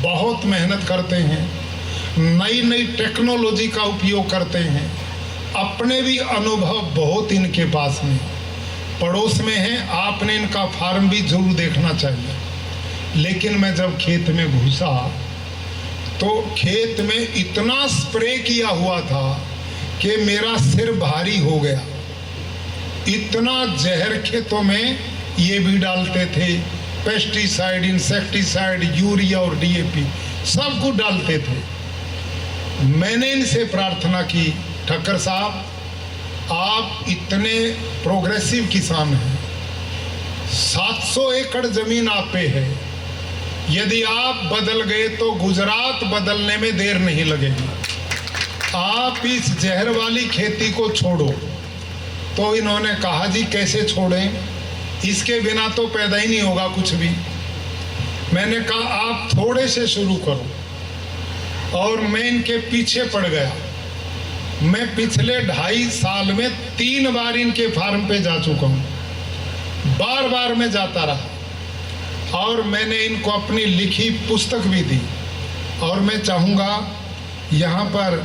बहुत मेहनत करते हैं, नई नई टेक्नोलॉजी का उपयोग करते हैं, अपने भी अनुभव बहुत इनके पास में, पड़ोस में है। आपने इनका फार्म भी जरूर देखना चाहिए। लेकिन मैं जब खेत में घुसा तो खेत में इतना स्प्रे किया हुआ था कि मेरा सिर भारी हो गया। इतना जहर खेतों में ये भी डालते थे, पेस्टिसाइड, इंसेक्टिसाइड, यूरिया और डीएपी सब कुछ डालते थे। मैंने इनसे प्रार्थना की, ठक्कर साहब आप इतने प्रोग्रेसिव किसान हैं, 700 एकड़ जमीन आप पे है, यदि आप बदल गए तो गुजरात बदलने में देर नहीं लगेगी। आप इस जहर वाली खेती को छोड़ो। तो इन्होंने कहा जी कैसे छोड़ें, इसके बिना तो पैदा ही नहीं होगा कुछ भी। मैंने कहा आप थोड़े से शुरू करो। और मैं इनके पीछे पड़ गया। मैं पिछले 2.5 साल में 3 बार इनके फार्म पे जा चुका हूँ, बार बार मैं जाता रहा। और मैंने इनको अपनी लिखी पुस्तक भी दी। और मैं चाहूँगा यहाँ पर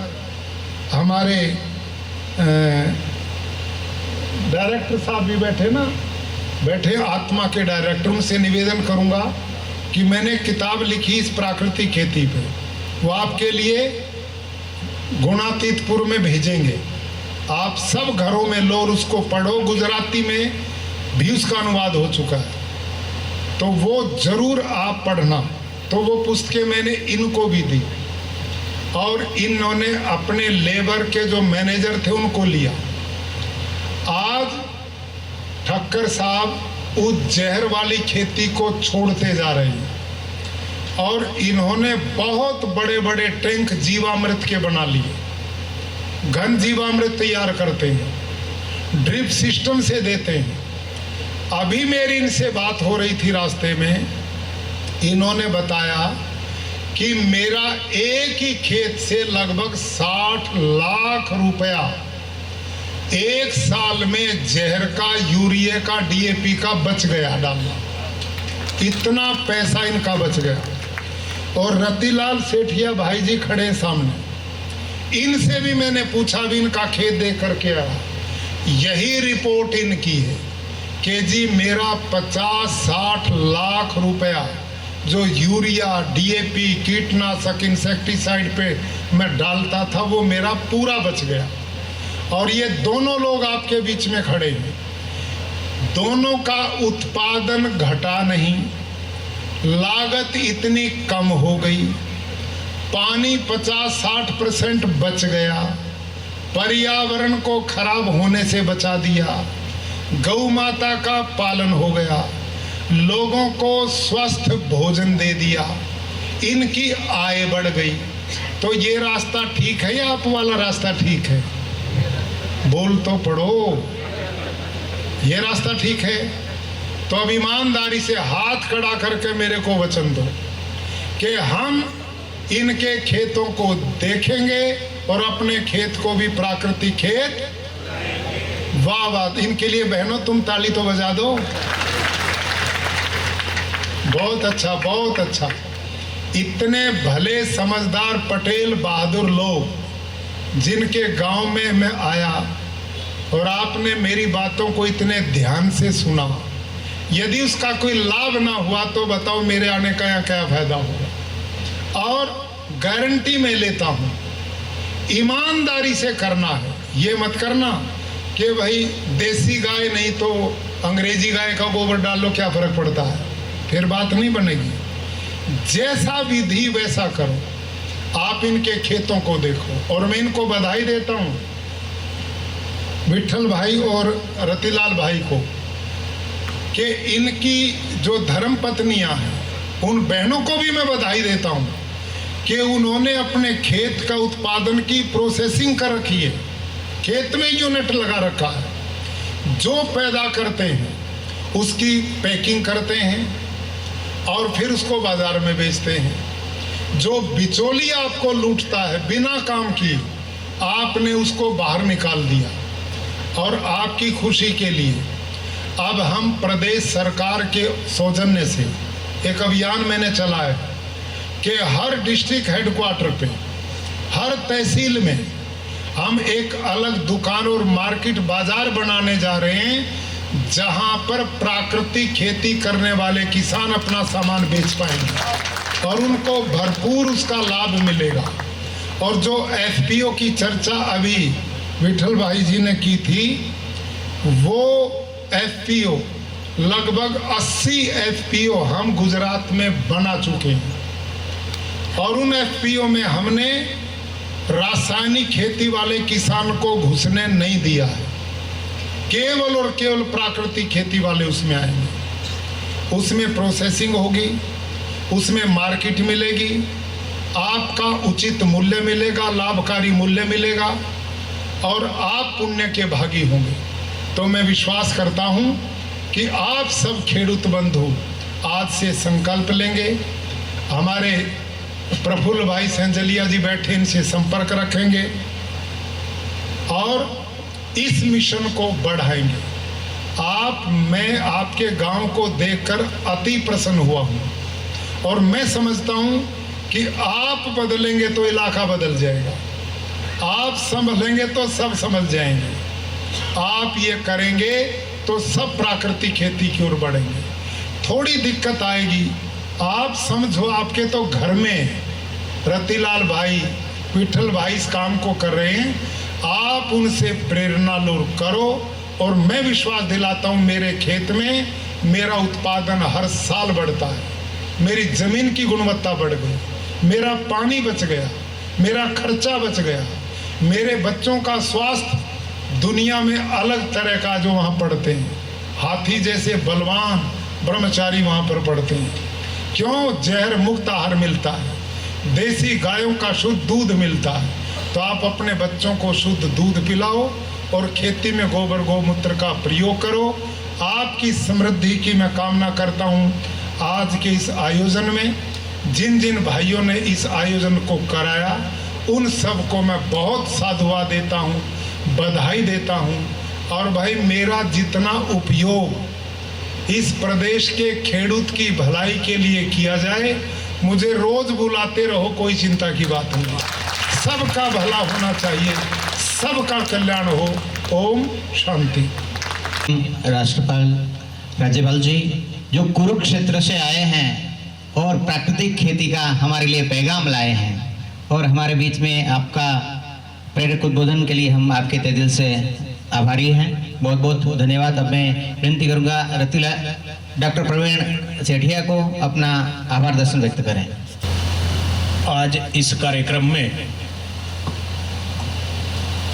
हमारे डायरेक्टर साहब भी बैठे आत्मा के डायरेक्टर, उनसे निवेदन करूँगा कि मैंने किताब लिखी इस प्राकृतिक खेती पे, वो आपके लिए गुणातीतपुर में भेजेंगे। आप सब घरों में लो और उसको पढ़ो। गुजराती में भी उसका अनुवाद हो चुका है, तो वो जरूर आप पढ़ना। तो वो पुस्तकें मैंने इनको भी दी और इन्होंने अपने लेबर के जो मैनेजर थे उनको लिया। आज ठक्कर साहब उस जहर वाली खेती को छोड़ते जा रहे हैं और इन्होंने बहुत बड़े बड़े टैंक जीवामृत के बना लिए। घन जीवामृत तैयार करते हैं, ड्रिप सिस्टम से देते हैं। अभी मेरी इनसे बात हो रही थी रास्ते में, इन्होंने बताया कि मेरा एक ही खेत से लगभग 60 लाख रुपया एक साल में जहर का, यूरिया का, डीएपी का बच गया डालना। इतना पैसा इनका बच गया। और रतिलाल सेठिया भाई जी खड़े हैं सामने, इनसे भी मैंने पूछा, भी इनका खेत देख करके आया। यही रिपोर्ट इनकी है कि जी मेरा 50-60 लाख रुपया जो यूरिया, डीएपी, कीटनाशक, इंसेक्टिसाइड पे मैं डालता था वो मेरा पूरा बच गया। और ये दोनों लोग आपके बीच में खड़े हैं, दोनों का उत्पादन घटा नहीं, लागत इतनी कम हो गई, पानी 50-60% बच गया, पर्यावरण को खराब होने से बचा दिया, गौ माता का पालन हो गया, लोगों को स्वस्थ भोजन दे दिया, इनकी आय बढ़ गई। तो ये रास्ता ठीक है या आप वाला रास्ता ठीक है? बोल तो पड़ो, ये रास्ता ठीक है? तो अब ईमानदारी से हाथ खड़ा करके मेरे को वचन दो कि हम इनके खेतों को देखेंगे और अपने खेत को भी प्राकृतिक खेत वाह वाह, इनके लिए बहनों तुम ताली तो बजा दो। बहुत अच्छा, बहुत अच्छा। इतने भले समझदार पटेल बहादुर लोग जिनके गांव में मैं आया और आपने मेरी बातों को इतने ध्यान से सुना, यदि उसका कोई लाभ ना हुआ तो बताओ मेरे आने का यहाँ क्या फायदा होगा। और गारंटी मैं लेता हूँ, ईमानदारी से करना है। ये मत करना कि भाई देसी गाय नहीं तो अंग्रेजी गाय का गोबर डाल लो, क्या फर्क पड़ता है, फिर बात नहीं बनेगी। जैसा विधि वैसा करो। आप इनके खेतों को देखो, और मैं इनको बधाई देता हूँ, विठल भाई और रतिलाल भाई को, कि इनकी जो धर्म पत्नियां हैं उन बहनों को भी मैं बधाई देता हूँ कि उन्होंने अपने खेत का उत्पादन की प्रोसेसिंग कर रखी है। खेत में यूनिट लगा रखा है, जो पैदा करते हैं उसकी पैकिंग करते हैं और फिर उसको बाजार में बेचते हैं। जो बिचौलिया आपको लूटता है बिना काम किए, आपने उसको बाहर निकाल दिया। और आपकी खुशी के लिए अब हम प्रदेश सरकार के सौजन्य से एक अभियान मैंने चलाया कि हर डिस्ट्रिक्ट हेडक्वार्टर पे, हर तहसील में हम एक अलग दुकान और मार्केट बाजार बनाने जा रहे हैं, जहां पर प्राकृतिक खेती करने वाले किसान अपना सामान बेच पाएंगे और उनको भरपूर उसका लाभ मिलेगा। और जो एफपीओ की चर्चा अभी विठल भाई जी ने की थी, वो एफपीओ लगभग 80 एफपीओ हम गुजरात में बना चुके हैं। और उन एफपीओ में हमने रासायनिक खेती वाले किसान को घुसने नहीं दिया है, केवल और केवल प्राकृतिक खेती वाले उसमें आएंगे। उसमें प्रोसेसिंग होगी, उसमें मार्केट मिलेगी, आपका उचित मूल्य मिलेगा, लाभकारी मूल्य मिलेगा और आप पुण्य के भागी होंगे। तो मैं विश्वास करता हूं कि आप सब खेडूत बंधु आज से संकल्प लेंगे। हमारे प्रफुल्ल भाई सेंजलिया जी बैठे, इनसे संपर्क रखेंगे और इस मिशन को बढ़ाएंगे। मैं आपके गांव को देखकर अति प्रसन्न हुआ हूं और मैं समझता हूं कि आप बदलेंगे तो इलाका बदल जाएगा, आप संभलेंगे तो सब समझ जाएंगे, आप ये करेंगे तो सब प्राकृतिक खेती की ओर बढ़ेंगे। थोड़ी दिक्कत आएगी, आप समझो, आपके तो घर में रतिलाल भाई, विठल भाई इस काम को कर रहे हैं, आप उनसे प्रेरणा लो, करो। और मैं विश्वास दिलाता हूँ, मेरे खेत में मेरा उत्पादन हर साल बढ़ता है, मेरी जमीन की गुणवत्ता बढ़ गई, मेरा पानी बच गया, मेरा खर्चा बच गया, मेरे बच्चों का स्वास्थ्य दुनिया में अलग तरह का जो वहाँ पढ़ते हैं, हाथी जैसे बलवान ब्रह्मचारी वहाँ पर पढ़ते हैं। क्यों? जहर मुक्त आहार मिलता है, देसी गायों का शुद्ध दूध मिलता है। तो आप अपने बच्चों को शुद्ध दूध पिलाओ और खेती में गोबर गौमूत्र का प्रयोग करो। आपकी समृद्धि की मैं कामना करता हूँ। आज के इस आयोजन में जिन जिन भाइयों ने इस आयोजन को कराया, उन सब को मैं बहुत साधुवाद देता हूँ, बधाई देता हूँ। और भाई, मेरा जितना उपयोग इस प्रदेश के खेडूत की भलाई के लिए किया जाए, मुझे रोज बुलाते रहो, कोई चिंता की बात नहीं। सबका भला होना चाहिए, सबका कल्याण हो। ओम शांति। राष्ट्रपाल राज्यपाल जी जो कुरुक्षेत्र से आए हैं और प्राकृतिक खेती का हमारे लिए पैगाम लाए हैं, और हमारे बीच में आपका प्रेरक उद्बोधन के लिए हम आपके तहे दिल से आभारी हैं। बहुत बहुत धन्यवाद। अब मैं विनती करूंगा डॉक्टर प्रवीण सेठिया को अपना आभार दर्शन व्यक्त करें। आज इस कार्यक्रम में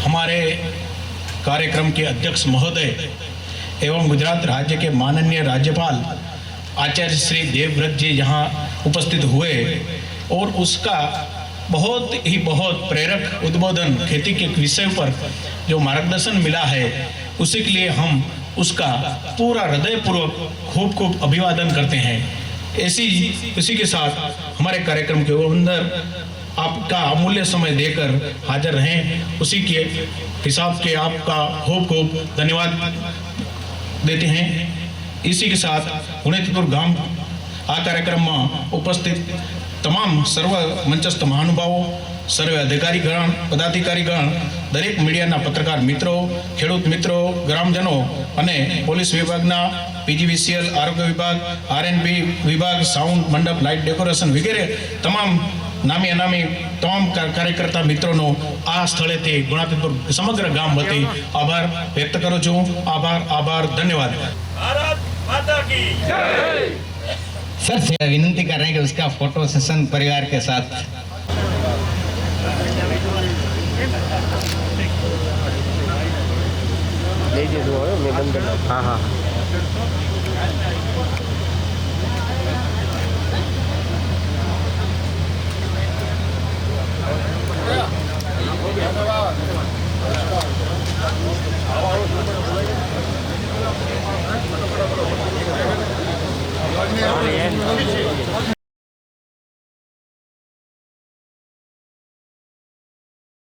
हमारे कार्यक्रम के अध्यक्ष महोदय एवं गुजरात राज्य के माननीय राज्यपाल आचार्य श्री देवव्रत जी यहाँ उपस्थित हुए और उसका बहुत प्रेरक उद्बोधन खेती के विषय पर जो मार्गदर्शन मिला है, उसी के लिए हम उसका पूरा हृदयपूर्वक खूब अभिवादन करते हैं। इसी के साथ हमारे कार्यक्रम के अंदर आपका अमूल्य समय देकर हाजिर रहें, उसी के हिसाब के आपका खूब खूब धन्यवाद देते हैं। इसी के साथ गुणेतपुर गाम आ कार्यक्रम में उपस्थित तमाम सर्व मंचस्थ महानुभावों, सर्व अधिकारीगण, पदाधिकारीगण, दरेक मीडियाना पत्रकार मित्रों, ખેડૂત મિત્રો, ગ્રામજનો અને પોલીસ વિભાગના પીજીવીસીએલ, આરોગ્ય વિભાગ, આરએનબી વિભાગ, સાઉન્ડ મંડપ, લાઇટ ડેકોરેશન વગેરે તમામ નામી અનામી તમામ કાર્યકર્તા મિત્રોનો આ સ્થળેથી ગુણાતીતપુર સમગ્ર ગામ વતી આભાર વ્યક્ત કરું છું। આભાર, ધન્યવાદ। सर से विनती कर रहे हैं कि उसका फोटो सेशन परिवार के साथ। हाँ हाँ